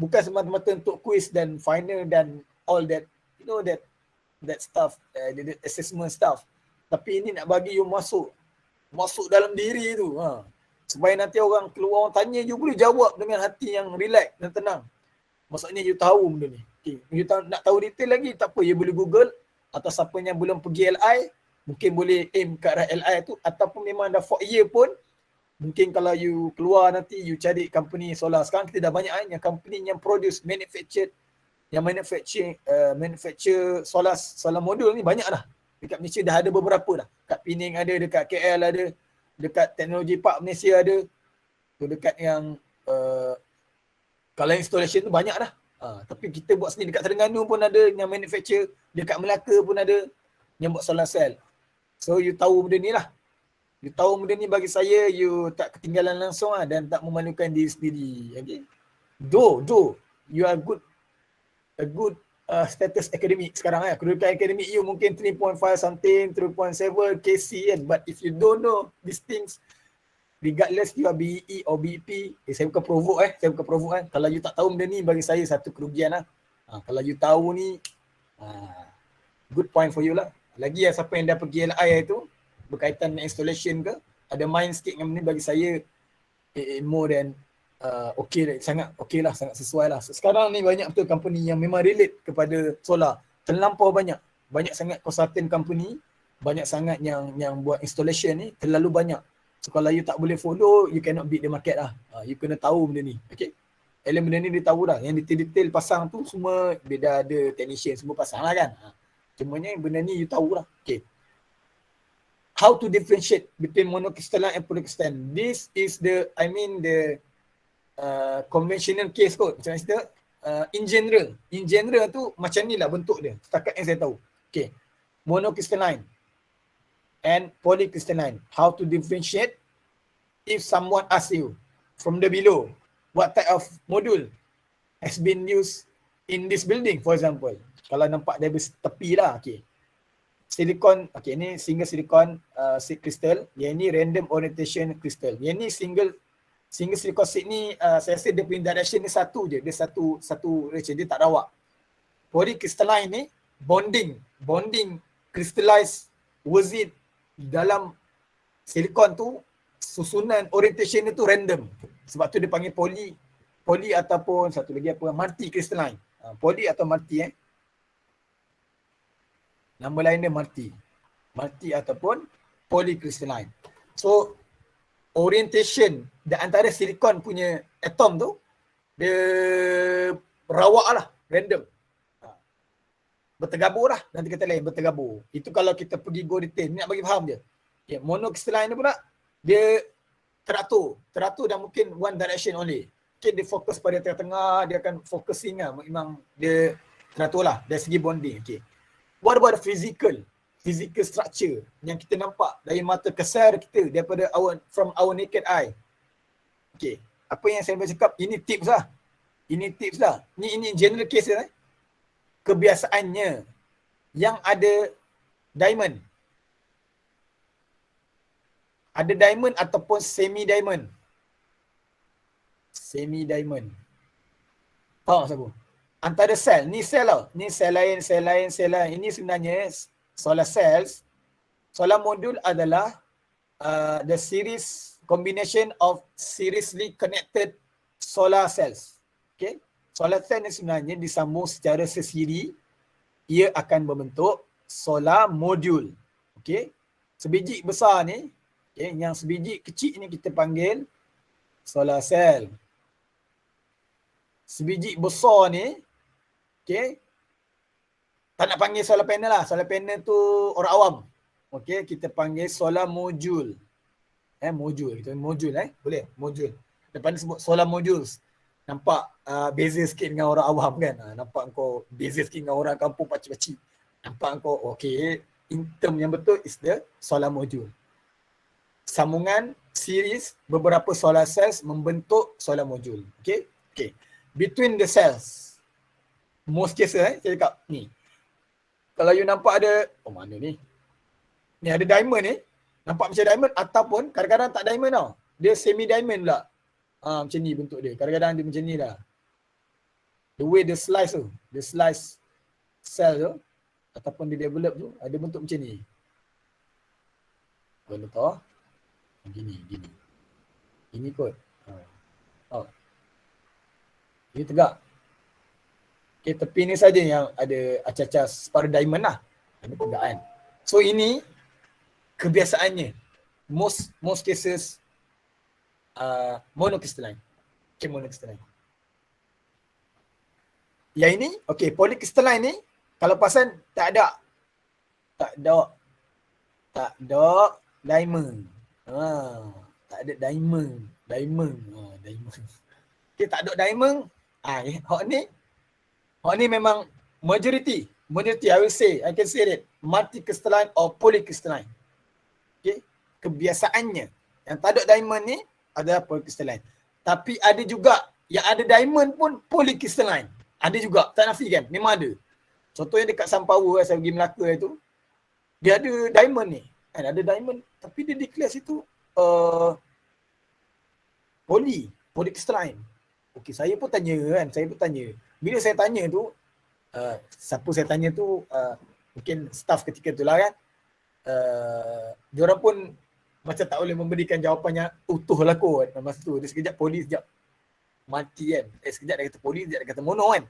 S1: bukan semata-mata untuk quiz dan final dan all that, you know, that stuff, the assessment stuff. Tapi ini nak bagi you masuk dalam diri tu. Supaya nanti orang keluar, orang tanya, you boleh jawab dengan hati yang relax dan tenang. Maksudnya you tahu benda ni. Okay. You nak tahu detail lagi, tak apa, you boleh Google. Atau siapa yang belum pergi LI, mungkin boleh aim ke arah LI tu. Ataupun memang dah 4 year pun, mungkin kalau you keluar nanti, you cari company solar. Sekarang kita dah banyak yang company yang produce, manufacture solar modul ni banyak dah. Dekat Malaysia dah ada beberapa dah. Kat Pening ada, dekat KL ada, dekat Teknologi Park Malaysia ada. Tu dekat yang kalau installation tu banyak dah. Tapi kita buat sendiri dekat Terengganu pun ada yang manufacture, dekat Melaka pun ada yang buat solar cell. So you tahu benda ni lah. You tahu benda ni bagi saya, you tak ketinggalan langsung lah dan tak memalukan diri sendiri. Okay? Though you are a good status academic sekarang kedudukan academic you mungkin 3.5 something, 3.7 KC kan. But if you don't know these things, regardless you are BE or BP, saya bukan provoke kan. Kalau you tak tahu benda ni, bagi saya satu kerugian lah. Kalau you tahu ni, good point for you lah. Lagi yang siapa yang dah pergi LI tu berkaitan dengan installation ke, ada main sikit dengan ni, bagi saya more than okay, sangat okay lah, sangat sesuai lah. Sekarang ni banyak betul company yang memang relate kepada solar. Terlampau banyak sangat consultant company, banyak sangat yang buat installation ni, terlalu banyak. So kalau you tak boleh follow, you cannot beat the market lah. You kena tahu benda ni. Okay. Benda ni dia tahu dah. Yang detail-detail pasang tu semua dia dah ada technician semua pasang lah kan. Cumanya benda ni you tahu lah. Okay. How to differentiate between monocrystalline and polycrystalline? This is the conventional case kot. Macam mana in general tu macam ni lah bentuk dia. Setakat yang saya tahu. Okay. Monocrystalline and polycrystalline. How to differentiate? If someone asks you from the below, what type of module has been used in this building, for example. Kalau nampak dia tepi lah. Okay. Silicon, okay, ni single silicon seed crystal. Yang ni random orientation crystal. Yang ni single silicon seed ni saya rasa dia punya direction ni satu je. Dia satu direction, dia tak rawak. Polycrystalline ni bonding crystallized resin dalam silicon tu, susunan orientation dia tu random. Sebab tu dia panggil poly ataupun satu lagi apa, multi crystalline. Poly atau multi nama lain dia multi ataupun polycrystalline. So orientation di antara silikon punya atom tu dia rawak lah, random. Bertergabur lah, nanti kata lain bertergabur. Itu kalau kita pergi go detail, ni nak bagi faham je. Okay, monocrystalline ni pula dia teratur dan mungkin one direction only. Okay, dia fokus pada tengah-tengah, dia akan focusing lah, memang dia teratur lah dari segi bonding. Okay. What about the physical structure yang kita nampak dari mata kasar kita, daripada from our naked eye. Okay, apa yang saya cakap, ini tips lah. Ini general case lah. Kebiasaannya yang ada diamond. Ada diamond ataupun semi diamond. Faham siapa? Antara sel, ni sel tau. Ni sel lain. Ini sebenarnya solar cells. Solar module adalah the series combination of seriously connected solar cells. Okay. Solar cell ni sebenarnya disambung secara sesiri. Ia akan membentuk solar module. Okay. Sebiji besar ni, okay, yang sebiji kecil ni kita panggil solar cell. Sebiji besar ni, okay, tak nak panggil solar panel lah. Solar panel tu orang awam. Okay, kita panggil solar module. Module. Boleh? Module. Lepas ni sebut solar modules. Nampak beza sikit dengan orang awam kan? Nampak kau beza sikit dengan orang kampung pakcik-pakcik. Nampak kau, okay, in term yang betul is the solar module. Sambungan series beberapa solar cells membentuk solar module. Okay? Okay. Between the cells, most cases saya cakap ni. Kalau you nampak ada, mana ni? Ni ada diamond ni. Nampak macam diamond ataupun kadang-kadang tak diamond tau. Dia semi diamond pula. Macam ni bentuk dia. Kadang-kadang dia macam ni lah. The way the slice tu, the slice cell tu ataupun dia develop tu, ada bentuk macam ni. Boleh tahu? Gini. Ini kot. Ini tegak. Okay, tepi ni saja yang ada acah-acah separuh diamond lah. Ini tegak kan. So ini kebiasaannya. Most cases monocrystalline. Okay, monocrystalline. Yang ini, okay, polycrystalline ni kalau pasal tak ada diamond. Tak ada diamond. Okay, tak ada diamond. Hak ni memang majority I can say that multicrystalline or polycrystalline. Okay, kebiasaannya yang tak ada diamond ni adalah polycrystalline. Tapi ada juga yang ada diamond pun polycrystalline. Ada juga, tak nafi kan? Memang ada. Contohnya dekat Sampawa saya pergi Melaka itu, dia ada diamond ni. Kan ada diamond tapi dia declare situ polycrystalline. Okey, saya pun tanya. Bila saya tanya tu, siapa saya tanya tu, mungkin staff ketika tu lah kan. Diorang pun macam tak boleh memberikan jawapannya utuh lah kot masa tu. Dia sekejap poli, sekejap mati kan. Sekejap dia kata poli, sekejap dia kata mono kan.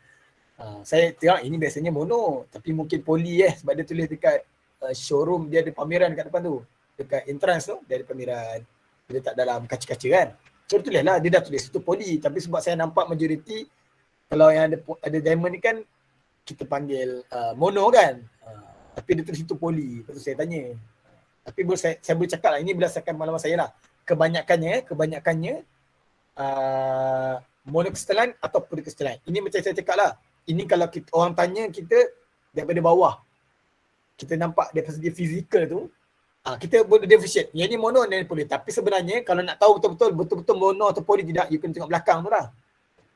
S1: Saya tengok ini biasanya mono, tapi mungkin poli sebab dia tulis dekat showroom, dia ada pameran kat depan tu. Dekat entrance tu, dia ada pameran. Dia letak dalam kaca-kaca kan. So dia tulis lah, dia dah tulis itu poli. Tapi sebab saya nampak majoriti, kalau yang ada diamond ni kan, kita panggil mono kan. Tapi dia tulis itu poli. Lepas tu saya tanya. Tapi saya boleh cakap lah, ini berdasarkan pengalaman saya lah. Kebanyakannya monokristalan atau polikristalan. Ini macam saya cakap lah. Ini kalau orang tanya kita daripada bawah, kita nampak daripada segi fizikal tu, kita boleh differentiate. Yang ni mono dan poli. Tapi sebenarnya kalau nak tahu betul-betul mono atau poli tidak, you kena tengok belakang tu lah.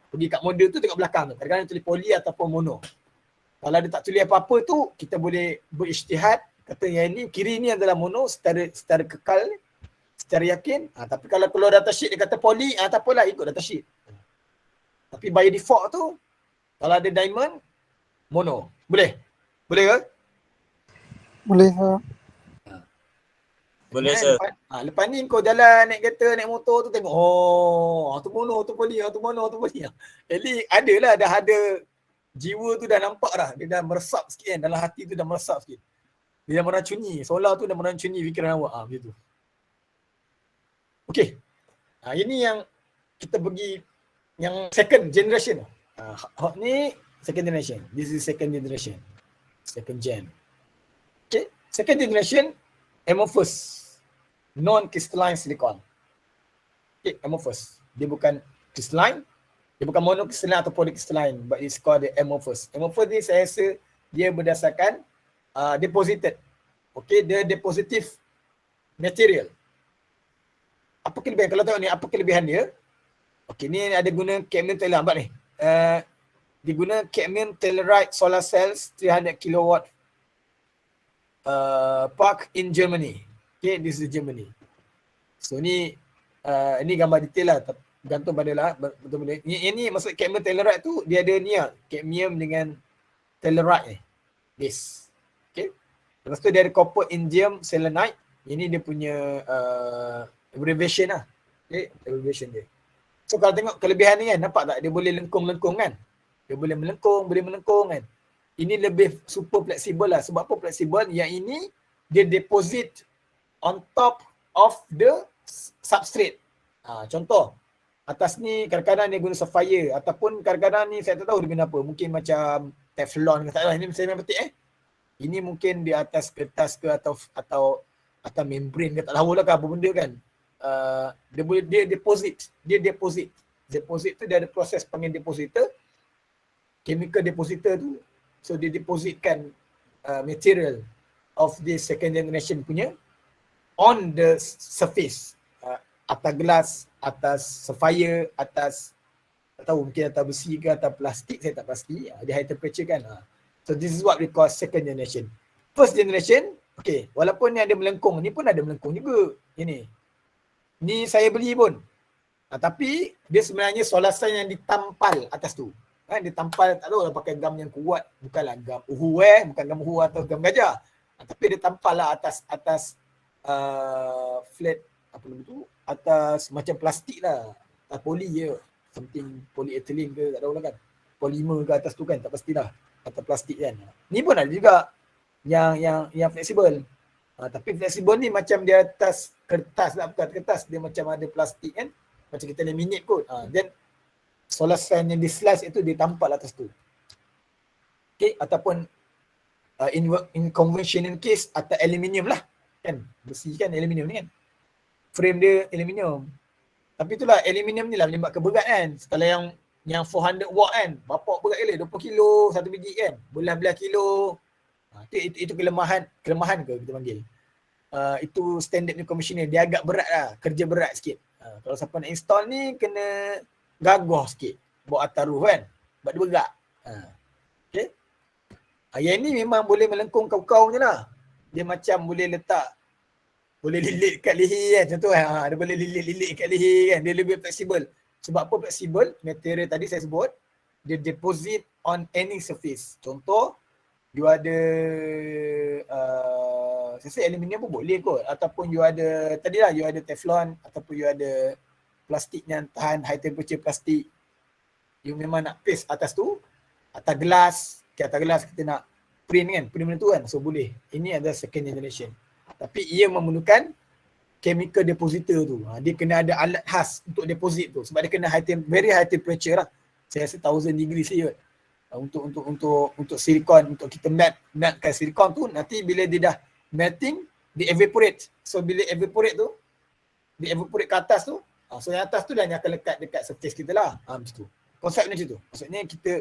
S1: Pergi kat model tu tengok belakang tu. Kadang-kadang tulis poli ataupun mono. Kalau dia tak tulis apa-apa tu, kita boleh berisytihad. Kata yang ni, kiri ni adalah mono secara kekal, secara yakin. Tapi kalau keluar data sheet dia kata poli, tak apalah, ikut data sheet. Tapi by default tu, kalau ada diamond, mono. Boleh? Boleh ke?
S5: Boleh sir.
S4: Boleh sir.
S1: Lepas ni kau jalan naik kereta, naik motor tu tengok, tu mono, tu poli, tu mono, tu poli. Jadi adalah, dah ada jiwa tu dah nampak dah. Dia dah meresap sikit kan, dalam hati tu dah meresap sikit. Dia dah meracuni, solar tu dah meracuni fikiran awak. Begitu. Okey. Ini yang kita pergi yang second generation. Ni second generation. This is second generation. Second gen. Okay. Second generation, amorphous. Non-crystalline silicon. Okay, amorphous. Dia bukan crystalline. Dia bukan monocrystalline atau polycrystalline. But it's called the amorphous. Amorphous ni saya rasa dia berdasarkan deposited. Okay, dia depositive material. Apa kelebihan? Kalau tengok ni, apa kelebihan dia? Okay, ni ada guna cadmium telluride. Nampak ni. Diguna cadmium telluride solar cells 300 kilowatt park in Germany. Okay, this is Germany. So ni gambar detail lah. Gantung pada lah. Betul-betul. Ini maksud cadmium telluride tu, dia ada ni lah. Cadmium dengan telluride ni. This. Okay. Lepas tu dia ada copper indium selenide. Ini dia punya abbreviation lah. Okay, abbreviation dia. So kalau tengok kelebihan ni kan, nampak tak? Dia boleh lengkung-lengkung kan? Dia boleh melengkung kan? Ini lebih super fleksibel lah. Sebab apa fleksibel? Yang ini, dia deposit on top of the substrate. Contoh, atas ni kadang-kadang dia guna sapphire. Ataupun kadang-kadang ni saya tak tahu dia guna apa. Mungkin macam teflon ke tak tahu. Ini saya memang petik Ini mungkin di atas kertas ke atau membrane ke tak tahu lah ke apa benda kan. Dia deposit. Deposit tu dia ada proses panggil depositor. Chemical depositor tu. So dia depositkan material of this second generation punya on the surface. Atas gelas, atas sapphire, atas tak tahu mungkin atas besi ke atas plastik, saya tak pasti. Dia high temperature kan. So this is what we call second generation. First generation, okay, walaupun ni ada melengkung, ni pun ada melengkung juga. Ni saya beli pun. Tapi dia sebenarnya solar cell yang ditampal atas tu. Ditampal, tak tahu lah pakai gam yang kuat. Bukanlah gam uhu bukan gam uhu atau gam gajah. Tapi dia tampal lah atas flat, apa nama tu, atas macam plastik lah. Poli je. Something polyethylene ke, tak tahu lah kan. Polimer ke atas tu kan, tak pastilah. Atau plastik kan. Ni pun ada juga yang fleksibel. Tapi fleksibel ni macam dia atas kertas lah, bukan kertas. Dia macam ada plastik kan. Macam kita laminate kot. Then solar cell yang di slice itu ditampal atas tu. Okay, ataupun in conventional case atas aluminium lah. Kan, besi kan aluminium ni kan. Frame dia aluminium. Tapi itulah aluminium ni lah menyebabkan berat kan. Kalau yang 400 watt kan, bapak berat gila, 20 kilo satu biji kan. Belah-belah kilo. Itu kelemahan ke kita panggil. Itu standard ni commissioner. Dia agak berat lah, kerja berat sikit. Kalau siapa nak install ni kena gagah sikit. Bawa atas roof kan. Sebab dia berat. Okay. Yang ni memang boleh melengkung kau-kau je lah. Dia macam boleh letak, boleh lilit kat leher kan. Contoh dia boleh lilit kat leher kan. Dia lebih fleksibel. Sebab apa fleksibel? Material tadi saya sebut, dia deposit on any surface. Contoh, you ada saya rasa aluminium pun boleh kot, ataupun you ada tadilah you ada Teflon, ataupun you ada plastik yang tahan high temperature plastik, you memang nak paste atas tu, atas gelas, atas gelas kita nak print kan, benda tu kan, so boleh. Ini adalah second generation. Tapi ia memerlukan chemical depositor tu. Dia kena ada alat khas untuk deposit tu, sebab dia kena very high temperature lah. Saya rasa 1000 degree saja. Untuk silikon, untuk kita meltkan silikon tu, nanti bila dia dah melting, dia evaporate. So bila evaporate tu, dia evaporate ke atas tu, so yang atas tu dah yang akan lekat dekat surface kita lah. Macam tu. Konsepnya macam tu. Maksudnya kita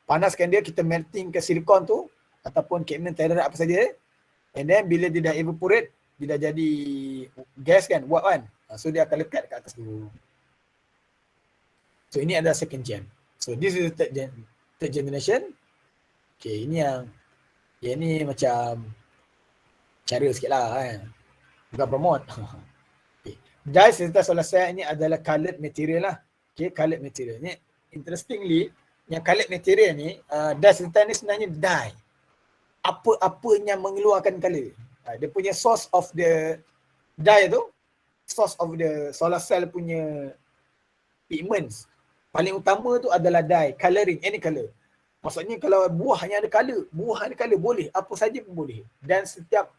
S1: panaskan dia, kita melting ke silikon tu, ataupun cadmium telluride apa saja, and then bila dia dah evaporate, dia dah jadi gas kan, uap kan, so dia akan lekat kat atas tu. So ini adalah second gen. So this is the third generation. Okay, ini yang ni macam cara sikit lah kan, bukan promote. Okay. Dye-sensitive solar cell ini adalah colored material lah. Okay, colored material ni, interestingly, yang colored material ni, dye-sensitive ni sebenarnya dye, apa-apa yang mengeluarkan colour. Dia punya source of the dye tu, source of the solar cell punya pigments, paling utama tu adalah dye, colouring, any colour. Maksudnya kalau buah yang ada colour, boleh, apa saja pun boleh. Dan setiap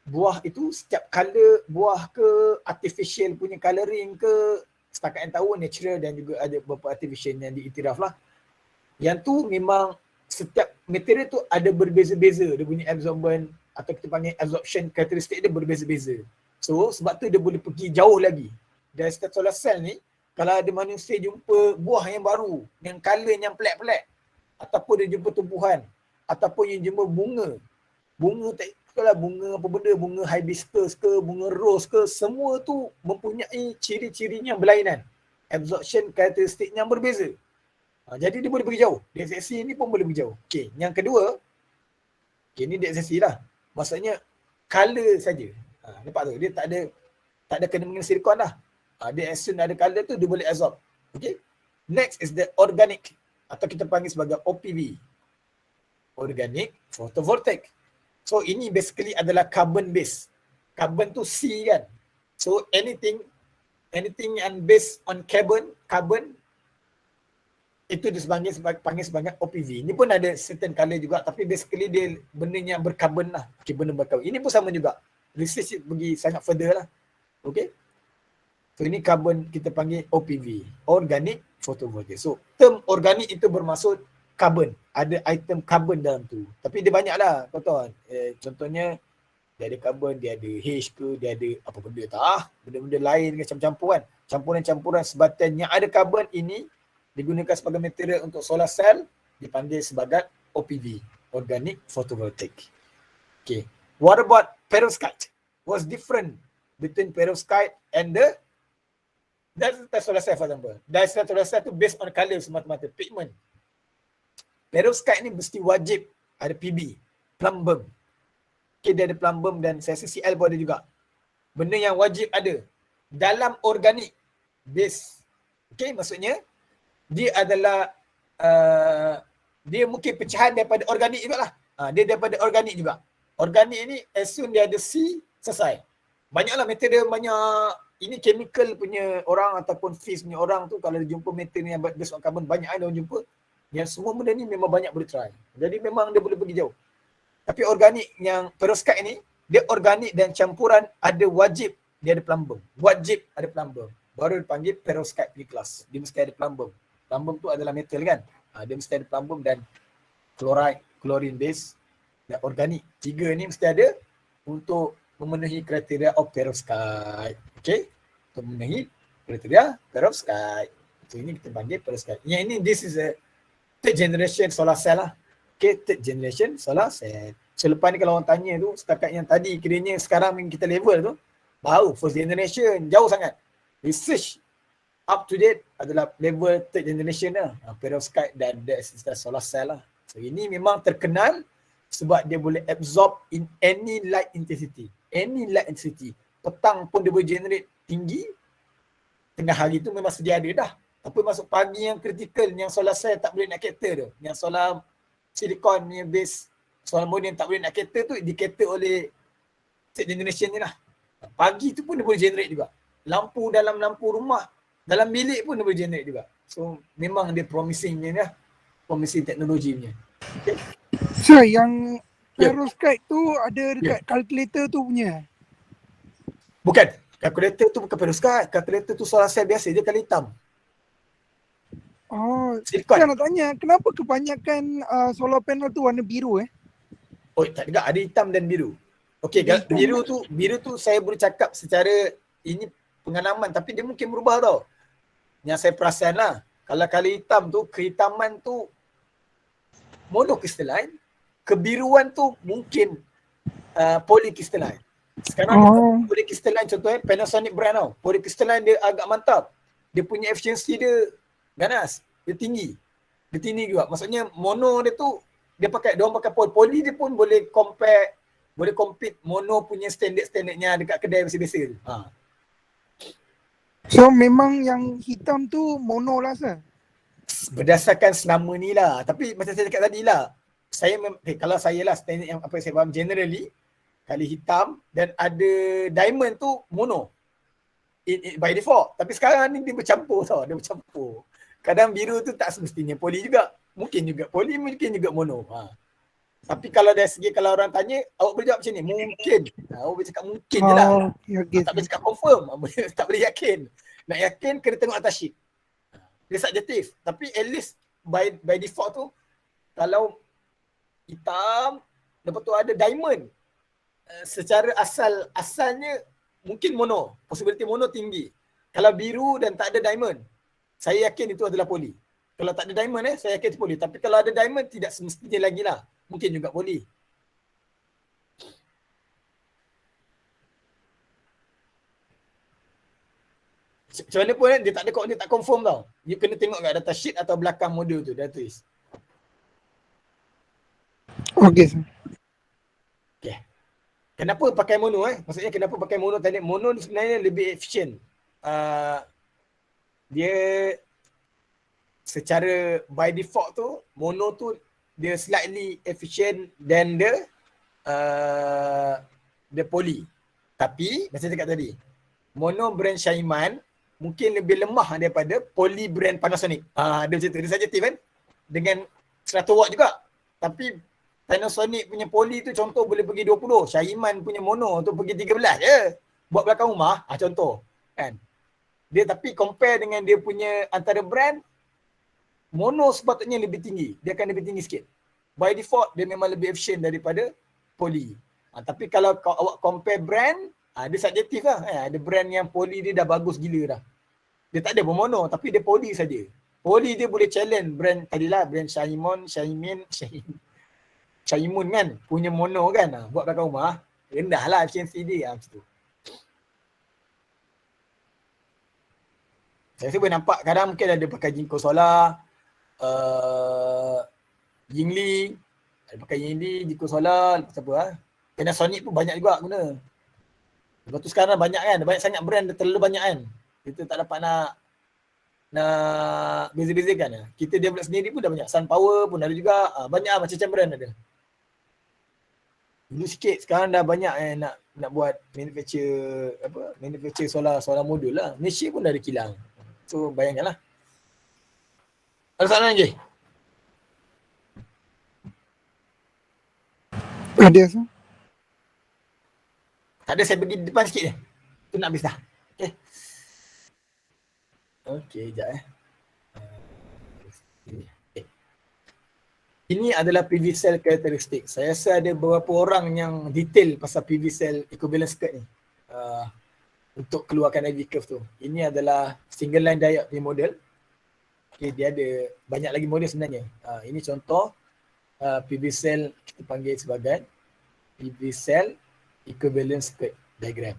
S1: buah itu, setiap colour buah ke, artificial punya colouring ke, setakat yang tahu natural dan juga ada beberapa artificial yang diiktiraf lah. Yang tu memang setiap material tu ada berbeza-beza, dia punya absorbent atau kita panggil absorption karakteristik dia berbeza-beza. So sebab tu dia boleh pergi jauh lagi. Dan setiap solar cell ni, kalau ada manusia jumpa buah yang baru, yang colour yang pelik-pelik, ataupun dia jumpa tumbuhan, ataupun dia jumpa bunga tak kala bunga apa benda, bunga hibiscus ke, bunga rose ke, semua tu mempunyai ciri-cirinya berlainan. Absorption karakteristiknya berbeza. Jadi dia boleh pergi jauh. DXSC ni pun boleh pergi jauh. Okey, yang kedua, ni DXSC lah. Maksudnya color saja. Nampak tu? Dia tak ada kena mengenai silikon lah. Dia as soon ada color tu dia boleh absorb. Okey. Next is the organic atau kita panggil sebagai OPV. Organic photovoltaic. So ini basically adalah carbon base. Carbon tu C kan. So anything yang based on carbon itu panggil sebagai OPV. Ini pun ada certain color juga, tapi basically dia benda yang berkarbon lah. Okay, benda berkarbon. Ini pun sama juga. Research pergi sangat further lah. Okay. So ini carbon kita panggil OPV. Organic photovoltaic. So term organic itu bermaksud carbon. Ada item carbon dalam tu. Tapi dia banyak lah. Kau tahu kan. Contohnya dia ada carbon, dia ada H ke, dia ada apa benda tak. Benda-benda lain ke campur-campur kan. Campuran-campuran sebatan yang ada carbon ini digunakan sebagai material untuk solar cell, dipanggil sebagai OPV, organic photovoltaic. Okay. What about perovskite? What's different between perovskite and that's solar cell for example. That's solar cell tu based on color semata-mata, pigment. Perovskite ni mesti wajib ada PB, plumbum. Okay, dia ada plumbum dan saya rasa CL pun ada juga. Benda yang wajib ada dalam organic base. Okay, maksudnya dia adalah dia mungkin pecahan daripada organik jugalah. Dia daripada organik juga. Organik ni as soon dia ada C, selesai. Banyaklah material, banyak ini chemical punya orang ataupun physics punya orang tu, kalau dia jumpa material yang based on carbon, banyak ada orang jumpa. Yang semua benda ni memang banyak boleh try. Jadi memang dia boleh pergi jauh. Tapi organik yang perovskite ni, dia organik dan campuran ada wajib dia ada plumbum. Wajib ada plumbum. Baru dipanggil perovskite punya kelas. Dia mesti ada plumbum. Plumbum tu adalah metal kan. Dia mesti ada plumbum dan chlorine base dan organik. Tiga ni mesti ada untuk memenuhi kriteria of perovskite. Okay. Untuk memenuhi kriteria perovskite. So ini kita panggil perovskite. Yang ini this is a third generation solar cell lah. Okay, third generation solar cell. So lepas ni kalau orang tanya tu, setakat yang tadi kiranya sekarang yang kita level tu, baru first generation, jauh sangat. Research up to date adalah level third generation lah. Perovskite dan the solar cell lah. So ini memang terkenal sebab dia boleh absorb in any light intensity. Any light intensity. Petang pun dia boleh generate tinggi. Tengah hari tu memang sedia ada dah. Tapi masuk pagi yang kritikal, yang solar cell tak boleh nak cater tu. Yang solar silicon punya base solar model yang tak boleh nak cater tu di-cater oleh set generation ni lah. Pagi tu pun dia boleh generate juga. Lampu dalam lampu rumah, dalam bilik pun dia boleh generate juga. So memang dia promising ni lah. Promising teknologi punya.
S5: Sir, yang
S1: Ya.
S5: perovskite tu ada dekat kalkulator tu punya.
S1: Bukan. Kalkulator tu bukan perovskite. Kalkulator tu solar cell biasa. Dia kali hitam.
S5: Oh,
S1: Silikon.
S5: saya nak tanya, kenapa kebanyakan solar panel tu warna biru
S1: Oh, tak juga. Ada hitam dan biru. Okey,
S5: Ada hitam.
S1: biru tu saya boleh cakap secara ini pengalaman, tapi dia mungkin berubah tau. Yang saya perasan lah, kalau kali hitam tu, kehitaman tu monokristaline, kebiruan tu mungkin polykristallin. Sekarang polykristallin contohnya Panasonic brand tau. Polykristallin dia agak mantap. Dia punya efficiency dia ganas, dia tinggi. Dia tinggi juga. Maksudnya mono dia tu dia orang pakai poly dia pun boleh compete mono punya standardnya dekat kedai biasa-biasa tu.
S5: So memang yang hitam tu mono lah sir.
S1: Berdasarkan selama ni lah. Tapi macam saya cakap tadi lah, kalau saya lah standard yang apa saya faham generally, kali hitam dan ada diamond tu mono. By default. Tapi sekarang ni dia bercampur tau. Dia bercampur. Kadang biru tu tak semestinya poly juga. Mungkin juga poly, mungkin juga mono. Tapi kalau dari segi kalau orang tanya, awak boleh jawab macam ni, mungkin. Awak boleh cakap mungkin je lah.
S5: Okay.
S1: Tak boleh cakap confirm. Tak boleh yakin. Nak yakin kena tengok atas sheet. Dia subjektif. Tapi at least by default tu, kalau hitam, lepas tu ada diamond, secara asalnya mungkin mono. Possibility mono tinggi. Kalau biru dan tak ada diamond, saya yakin itu adalah poly. Kalau tak ada diamond saya yakin itu poly. Tapi kalau ada diamond, tidak semestinya lagi lah. Mungkin juga poly. Macam mana pun dia tak confirm tau. You kena tengok kat data sheet atau belakang modul tu, dia tulis.
S5: Okay sir.
S1: Okay. Kenapa pakai mono Maksudnya kenapa pakai mono tadi? Mono sebenarnya lebih efisien. Dia secara by default tu, mono tu dia slightly efficient than the poly. Tapi macam saya cakap tadi, mono brand Shaiman mungkin lebih lemah daripada poly brand Panasonic. Dia macam tu, dia subjektif kan? Dengan 100 watt juga. Tapi Panasonic punya poly tu contoh boleh pergi 20, Shaiman punya mono tu pergi 13 je. Buat belakang rumah, contoh kan. Dia tapi compare dengan dia punya antara brand, mono sepatutnya lebih tinggi. Dia akan lebih tinggi sikit. By default dia memang lebih efisien daripada poly. Tapi kalau awak compare brand, dia subjektif lah. Ada brand yang poly dia dah bagus gila dah. Dia tak ada pun mono, tapi dia poly saja. Poly dia boleh challenge brand tadilah, brand Shaimun kan, punya mono kan. Buat belakang rumah, rendah lah efisiensi dia. Macam tu. Saya boleh nampak kadang mungkin ada pakai Jinko Solar, Yingli, ada pakai Yingli, Jinko Solar, lepas apa Panasonic pun banyak juga guna. Lepas tu sekarang banyak kan, banyak sangat brand, terlalu banyak kan. Kita tak dapat nak beza-bezakan. Kita develop sendiri pun dah banyak. Sun Power pun ada juga. Banyak macam-macam brand ada. Dulu sikit, sekarang dah banyak nak buat manufacture solar modul lah. Malaysia pun dah ada kilang. So bayangkanlah. Ada soalan lagi?
S5: Ada sir.
S1: Tak ada, saya pergi depan sikit je. Tu nak habis dah. Okay. Okay, sekejap Ini adalah PV cell karakteristik. Saya rasa ada beberapa orang yang detail pasal PV cell equivalence curve ni. Untuk keluarkan IV curve tu. Ini adalah single line diode punya model. Okay, dia ada banyak lagi model sebenarnya. Ini contoh PV cell, kita panggil sebagai PV cell equivalence curve diagram.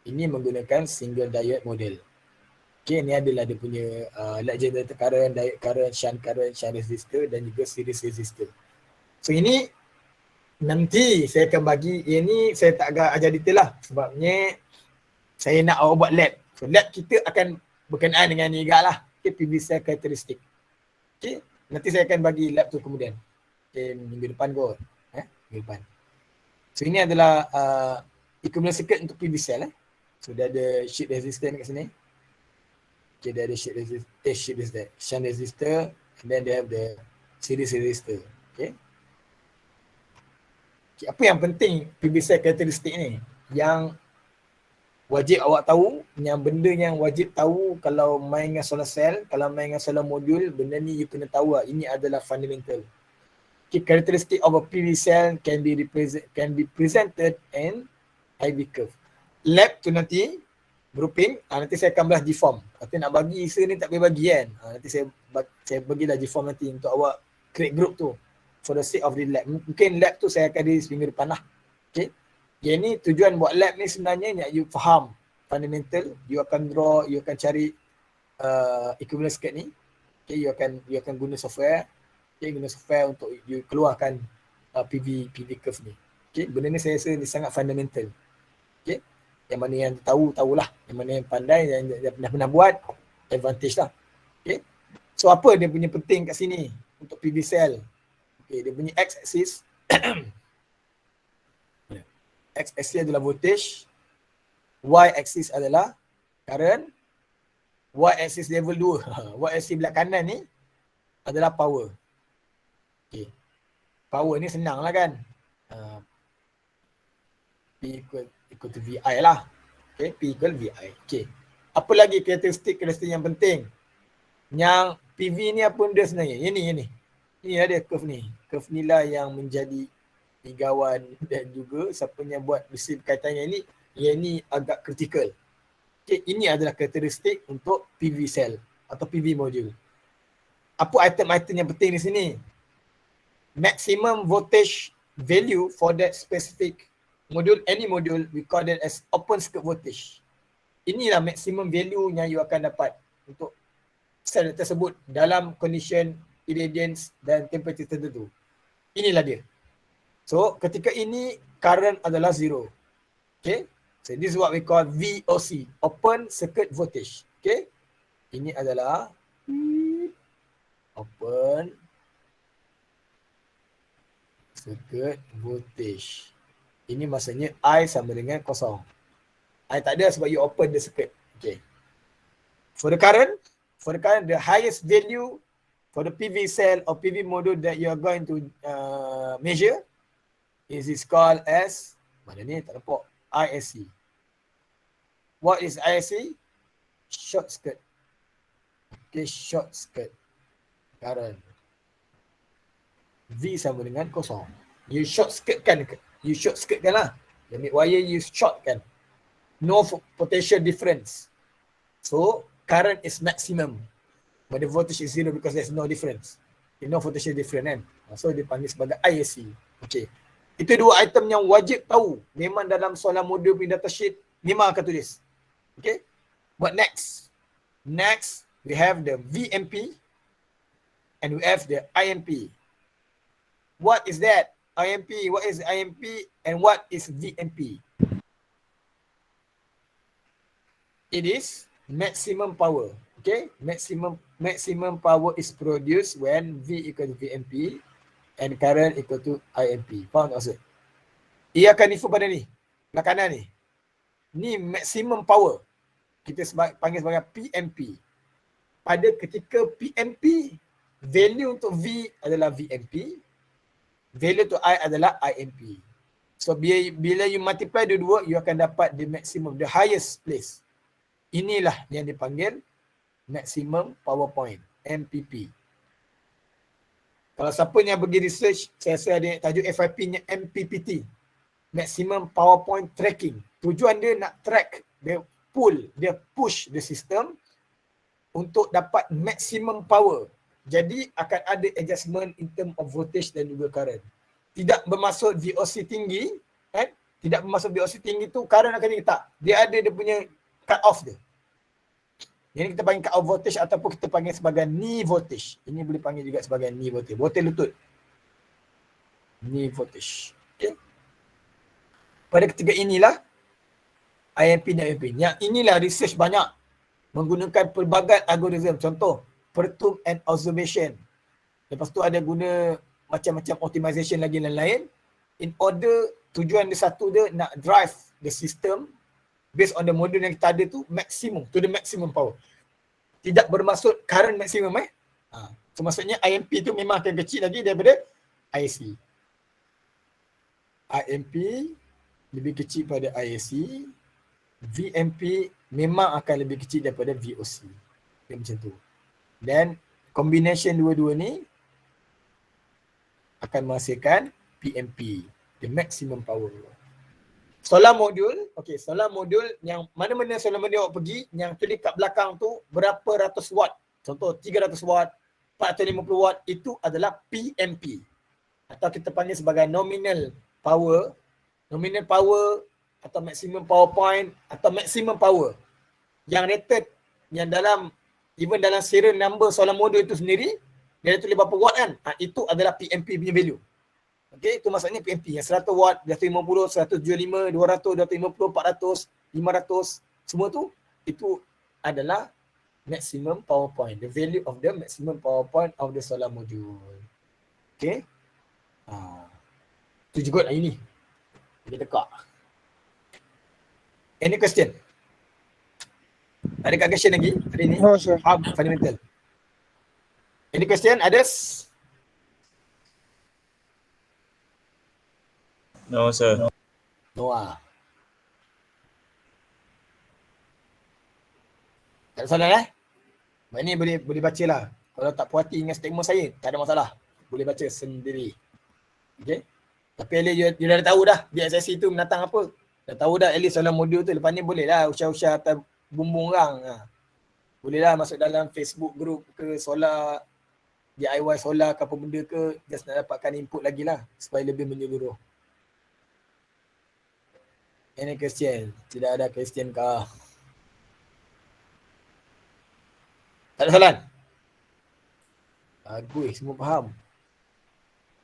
S1: Ini menggunakan single diode model. Okay, ni adalah dia punya light generator current, diode current, shunt resistor dan juga series resistor. So ini nanti saya akan bagi, ini saya tak agak ajar detail lah sebabnya saya nak awak buat lab. So lab kita akan berkenaan dengan ni juga lah. Okay, PV cell karakteristik. Okay, nanti saya akan bagi lab tu kemudian. Okay, minggu depan kot. minggu depan. So ini adalah equivalent circuit untuk PV cell. So dia ada sheet resistor kat sini. Okay, dia ada sheet resistor, shunt resistor, and then they have the series resistor. Okay. Okay, apa yang penting PV cell karakteristik ni? Yang wajib awak tahu, yang benda yang wajib tahu kalau main dengan solar cell, kalau main dengan solar module, benda ni you kena tahu lah. Ini adalah fundamental. Okay, characteristic of a PV cell can be presented in IV curve. Lab tu nanti grouping, nanti saya akan belah G-form. Nanti nak bagi ni tak boleh bagi kan. Nanti saya bagilah G-form nanti untuk awak create group tu for the sake of the lab. Mungkin lab tu saya akan release minggu depan lah. Okay. Yang ni tujuan buat lab ni sebenarnya nak you faham fundamental, you akan draw, you akan cari equivalent circuit ni. Okay, you akan guna software. Okay, guna software untuk you keluarkan PV curve ni. Okay, benda ni saya rasa ni sangat fundamental. Okay. Yang mana yang tahulah, yang mana yang pandai, yang pernah buat, advantage lah. Okay. So apa dia punya penting kat sini untuk PV cell? Okay, dia punya x-axis x-axis adalah voltage, y-axis adalah current, y-axis level 2, y-axis belah kanan ni adalah power. Okay. Power ni senang lah kan. P equal to VI lah. Okay, P equal VI. Okay. Apa lagi karakteristik yang penting? Yang PV ni apa benda sebenarnya? Ini. Ini ada curve ni. Curve ni lah yang menjadi tigawan dan juga siapa yang buat mesin kaitannya ini, yang ni agak kritikal. Okay, ini adalah karakteristik untuk PV cell atau PV module. Apa item-item yang penting di sini? Maximum voltage value for that specific module, any module, we call that as open circuit voltage. Inilah maximum value yang you akan dapat untuk sel tersebut dalam condition irradiance dan temperature tertentu. Inilah dia. So, ketika ini current adalah zero. Okay. So, this is what we call VOC, open circuit voltage. Okay. Ini adalah open circuit voltage. Ini maksudnya I sama dengan kosong. I tak ada sebab you open the circuit. Okay. For the current, the highest value for the PV cell or PV module that you are going to measure is called as, mana ni tak nampak, ISC. What is ISC? Short circuit. Okay, short circuit current. V sama dengan kosong. You short circuit kan? You short circuit kan lah. Yang wire you short kan. No potential difference. So, current is maximum. But the voltage is zero because there's no difference. No potential difference kan. So, dipanggil sebagai ISC. Okay. Itu dua item yang wajib tahu. Memang dalam soalan modul punya datasheet, memang akan tulis. Okay. But next. Next, we have the VMP and we have the IMP. What is that? IMP, what is IMP and what is VMP? It is maximum power. Okay, maximum power is produced when V equal to VMP and current equal to IMP. Faham tak maksud? Ia akan info pada ni, belah kanan ni. Ni maximum power. Kita panggil sebagai PMP. Pada ketika PMP, value untuk V adalah VMP. Value to I adalah IMP. So bila you multiply dua-dua, you akan dapat the maximum, the highest place. Inilah yang dipanggil maximum power point, MPP. Kalau siapa yang pergi research, saya rasa ada tajuk FYP-nya MPPT. Maximum power point tracking. Tujuan dia nak track, dia push the system untuk dapat maximum power. Jadi akan ada adjustment in term of voltage dan juga current. Tidak bermaksud VOC tinggi, kan? Tidak bermaksud VOC tinggi tu current akan tinggi, tak. Dia ada dia punya cut off dia. Ini kita panggil cut off voltage ataupun kita panggil sebagai knee voltage. Ini boleh panggil juga sebagai knee voltage. Voltage lutut. Knee voltage. Okay. Pada ketiga inilah IMP dan IMP. Yang inilah research banyak menggunakan pelbagai algoritma. Contoh, perturb and observation. Lepas tu ada guna macam-macam optimization lagi lain-lain. in order tujuan dia satu dia nak drive the system based on the module yang kita ada tu maximum, to the maximum power. Tidak bermaksud current maximum So maksudnya IMP tu memang akan kecil lagi daripada IAC. IMP lebih kecil pada IAC, VMP memang akan lebih kecil daripada VOC. Dia macam tu. Dan combination dua-dua ni akan menghasilkan PMP, the maximum power. Solar module, solar module yang mana-mana solar module awak pergi, yang tulis kat belakang tu berapa ratus watt. Contoh 300 watt, 450 watt, itu adalah PMP. Atau kita panggil sebagai nominal power atau maximum power point atau maximum power. Yang rated, yang dalam serial number solar module itu sendiri, dia tulis berapa watt kan? Itu adalah PMP punya value. Okey, itu maksudnya PMP yang 100 watt, 250, 175, 200, 250, 400, 500, semua tu itu adalah maximum power point, the value of the maximum power point of the solar module. Okey. Itu juga hari ni. Kita tekak. Any question? Ada question lagi hari ni?
S5: No, sir.
S1: Fundamental. Any question? Others?
S4: No, sir.
S1: No Tak ada soalan Mak ni boleh baca lah. Kalau tak puas hati dengan statement saya, tak ada masalah. Boleh baca sendiri. Okay. Tapi at least you dah tahu dah di SSC tu menatang apa. Dah tahu dah at least soalan modul tu. Lepas ni boleh lah usah-usah atas bumbung orang. Boleh lah masuk dalam Facebook group ke solar, DIY solar ke apa benda ke. Just nak dapatkan input lagi lah supaya lebih menyeluruh. Any question? Tidak ada question kah? Tak ada soalan? Bagus, semua faham.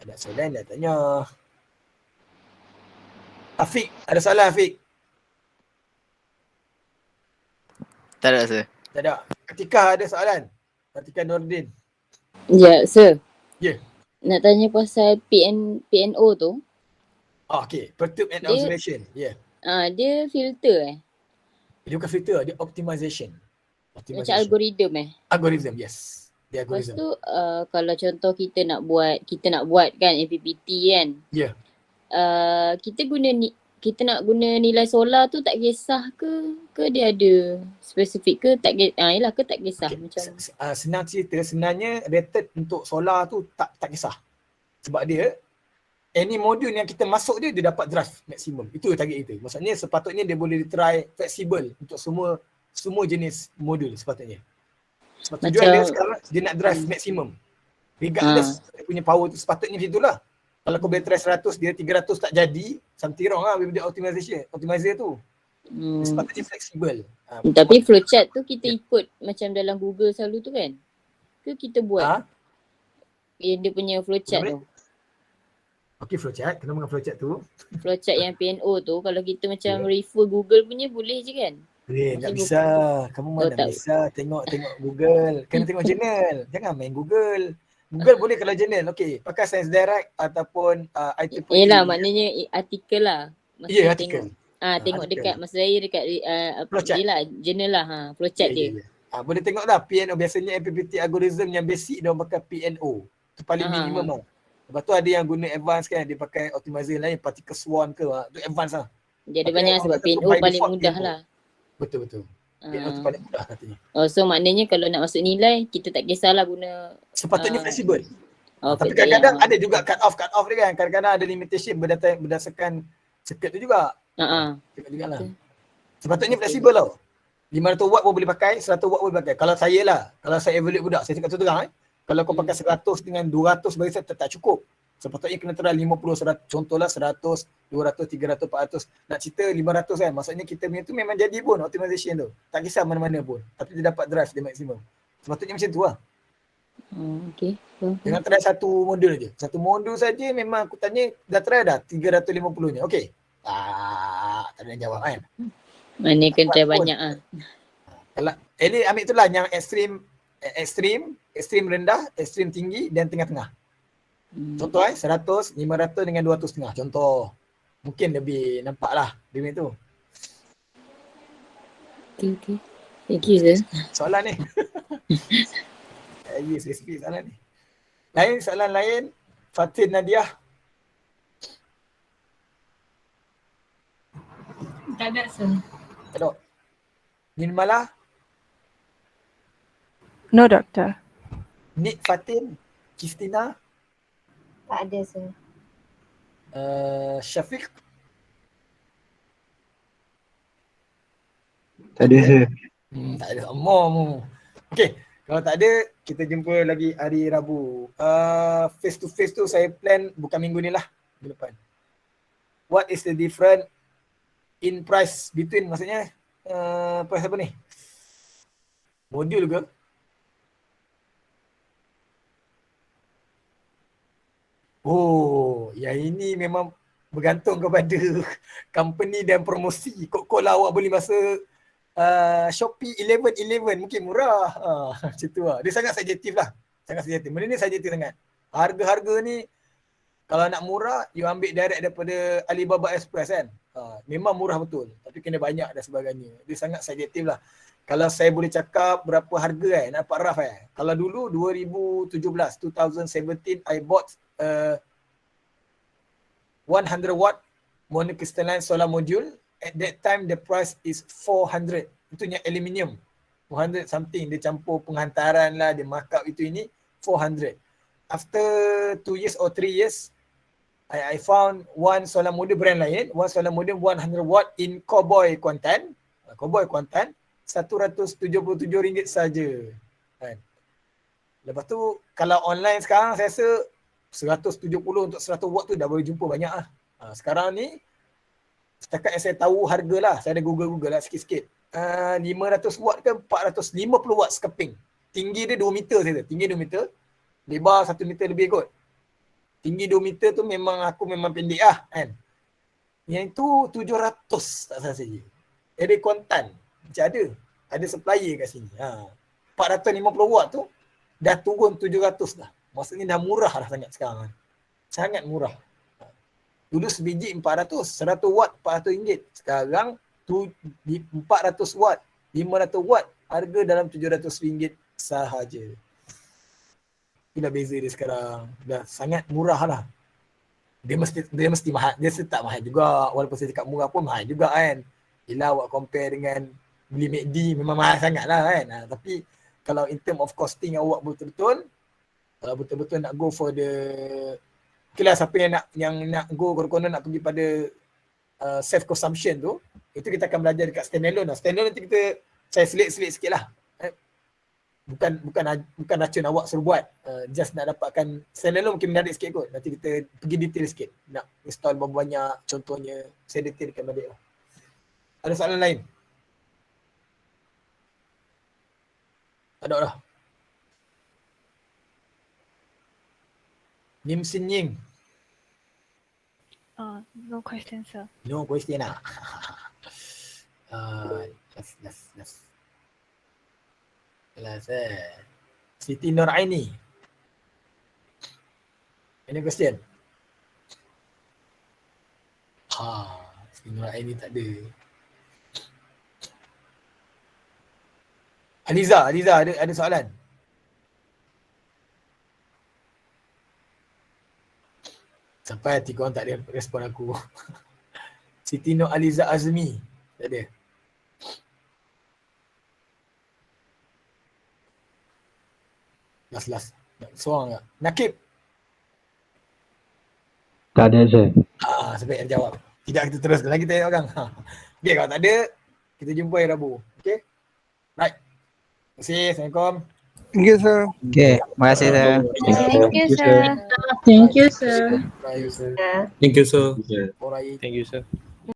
S1: Tak ada soalan dah tanya. Afiq, ada soalan Afiq?
S3: Tak ada, sir.
S1: Tak ada. Ketika ada soalan? Ketika Nordin.
S2: Ya, sir.
S1: Ya.
S2: Nak tanya pasal PNO tu.
S1: Okay, perturb and
S2: Dia-
S1: observation. Ya.
S2: Dia filter
S1: Dia bukan filter, dia optimization.
S2: Macam algoritma
S1: Algorithm, yes. Dia
S2: Lepas
S1: algorithm.
S2: tu kalau contoh kita nak buat kan MPPT kan.
S1: Ya.
S2: Kita nak guna nilai solar tu tak kisah ke dia ada spesifik ke tak yalah ke tak kisah
S1: Okay.
S2: macam
S1: Senang cerita, sebenarnya rated untuk solar tu tak kisah. Sebab dia any modul yang kita masuk dia dapat drive maksimum. Itu target kita. Maksudnya sepatutnya dia boleh try fleksibel untuk semua jenis modul sepatutnya. Sebab tujuan dia sekarang dia nak drive maksimum. Regardless dia punya power tu sepatutnya macam itulah. Kalau kau boleh try 100, dia 300 tak jadi, something wrong lah with the optimizer tu. Sepatutnya fleksibel.
S2: Tapi flowchart tu kita ikut macam dalam Google selalu tu kan? Ke kita buat yang dia punya flowchart tu?
S1: Okay, flowchart. Kena dengan flowchart tu.
S2: Flowchart yang PNO tu kalau kita macam refer Google punya boleh je kan?
S1: Tak bisa. Kamu mana
S2: tak.
S1: bisa tengok Google. Kena tengok jurnal. Jangan main Google. Google boleh kalau jurnal. Okey, pakai Science Direct ataupun IEEE.
S2: Yelah, maknanya artikel lah.
S1: Ya, artikel.
S2: Tengok
S1: artikel.
S2: dekat masa saya dekat
S1: Flowchart.
S2: yelah, journal lah flowchart dia.
S1: Boleh tengok dah PNO. Biasanya MPPT algorithm yang basic dia pakai PNO. Itu paling minimum lah. Lepas tu ada yang guna advance kan, dia pakai optimizer lain, particle swarm ke, tu advance lah.
S2: Dia ada
S1: Tapi
S2: banyak
S1: orang
S2: sebab
S1: kata
S2: PNO
S1: by
S2: paling
S1: default
S2: mudah
S1: PNO.
S2: lah.
S1: Betul. PNO tu paling mudah katanya.
S2: So maknanya kalau nak masuk nilai, kita tak kisahlah guna
S1: Sepatutnya fleksibel. Tapi
S2: filter
S1: kadang-kadang
S2: yang-
S1: ada juga cut off dia kan. Kadang-kadang ada limitation berdasarkan circuit tu juga. Tengok jugalah. Sepatutnya fleksibel tau. 500 watt pun boleh pakai, 100 watt pun boleh pakai. Kalau saya evaluate budak, saya cakap terang kalau kau pakai 100 dengan 200 bagi saya tak cukup. Sepatutnya kena try 50, 100, contohlah 100, 200, 300, 400. Nak cerita 500 kan. Maksudnya kita punya tu memang jadi pun optimization tu. Tak kisah mana-mana pun. Tapi dia dapat drive dia maksimum. Sepatutnya macam tu lah.
S2: Okay.
S1: Dengan try satu modul je. Satu modul saja memang aku tanya dah try dah 350-nya. Okey. Tak ada yang jawab kan.
S2: Mana kena try
S1: Kuat pun.
S2: banyak
S1: Kalau ini ambil itulah yang ekstrim rendah, ekstrim tinggi dan tengah-tengah. Contoh 100, 500 dengan 200.5. Contoh. Mungkin lebih nampak lah dia punya tu.
S2: Okay. Thank you sir.
S1: Soalan ni. Yes, resipi soalan ni. Lain, soalan lain. Fatin Nadiah.
S6: Tak ada sir.
S1: Tak ada. Nirmala.
S7: No, doctor.
S1: Nik Fatin. Kristina.
S6: Tak ada sir.
S1: Syafiq.
S8: Tak ada sir.
S1: Tak ada. More. Okay. Kalau tak ada, kita jumpa lagi hari Rabu. Face to face tu saya plan bukan minggu ni lah. Minggu depan. What is the difference in price between, maksudnya price apa ni? Modul ke? Oh, yang ini memang bergantung kepada company dan promosi. Kok lah awak beli masa Shopee 11 mungkin murah. Macam tu lah. Dia sangat subjektif lah. Sangat subjektif. Benda ni subjektif sangat. Harga-harga ni kalau nak murah, you ambil direct daripada Alibaba Express kan. Memang murah betul. Tapi kena banyak dan sebagainya. Dia sangat subjektif lah. Kalau saya boleh cakap berapa harga nampak rough Kalau dulu 2017 I bought 100 watt monocrystalline solar module. At that time the price is 400. Itu yang aluminium. 400 something. Dia campur penghantaran lah, dia markup itu ini 400. After 2 years or 3 years, I found one solar module brand lain, one solar module 100 watt in Cowboy Kuantan. Cowboy Kuantan RM177 saja. Kan. Lepas tu kalau online sekarang saya rasa 170 untuk 100 watt tu dah boleh jumpa banyak lah. Sekarang ni setakat yang saya tahu harga lah, saya ada Google lah sikit-sikit. 500 watt ke 450 watt sekeping. Tinggi dia 2 meter saja. Tinggi 2 meter. Lebar 1 meter lebih kot. Tinggi 2 meter tu aku memang pendek lah kan. Yang itu 700 tak salah saja. Dari Kuantan. Macam ada supplier kat sini. 450 watt tu dah turun 700 dah. Maksudnya dah murah lah sangat sekarang. Sangat murah. Dulu sebiji 400, 100 watt RM400. Sekarang 400 watt, 500 watt harga dalam RM700 sahaja. Itulah beza dia sekarang. Dah sangat murah lah. Dia mesti mahal. Dia tak mahal juga. Walaupun saya cakap murah pun mahal juga kan. Yelah awak compare dengan beli McD memang mahal sangat lah kan. Tapi kalau in term of costing awak betul-betul, kalau betul-betul nak go for the, okay lah, siapa yang nak go konon nak pergi pada self consumption tu, itu kita akan belajar dekat standalone lah. Standalone nanti saya selit-selit sikit lah. Bukan racun awak suruh buat. Just nak dapatkan standalone mungkin menarik sikit kot. Nanti kita pergi detail sikit. Nak install berapa banyak contohnya, saya detailkan balik lah. Ada soalan lain? Tak ada dah. Nim Sin Ying.
S7: No question, sir.
S1: No question lah. Last. Siti Nur Aini. Any question? Siti Nur Aini tak ada. Aliza ada soalan? Sampai hati korang tak ada respon aku. Siti Nur Aliza Azmi. Tak ada. Last. Seorang tak? Nakib.
S8: Tak ada sir.
S1: Sebaik dia jawab. Tidak, kita teruskan lagi tanya orang. Okay, kalau tak ada, kita jumpa hari Rabu. Okay? Right. Terima kasih. Assalamualaikum.
S5: Thank you, sir.
S3: Okay, terima kasih sir.
S7: Thank you, sir.
S6: Thank you sir.
S1: Bye, sir.
S4: Thank you, sir.
S1: Alright.
S9: Thank you, sir.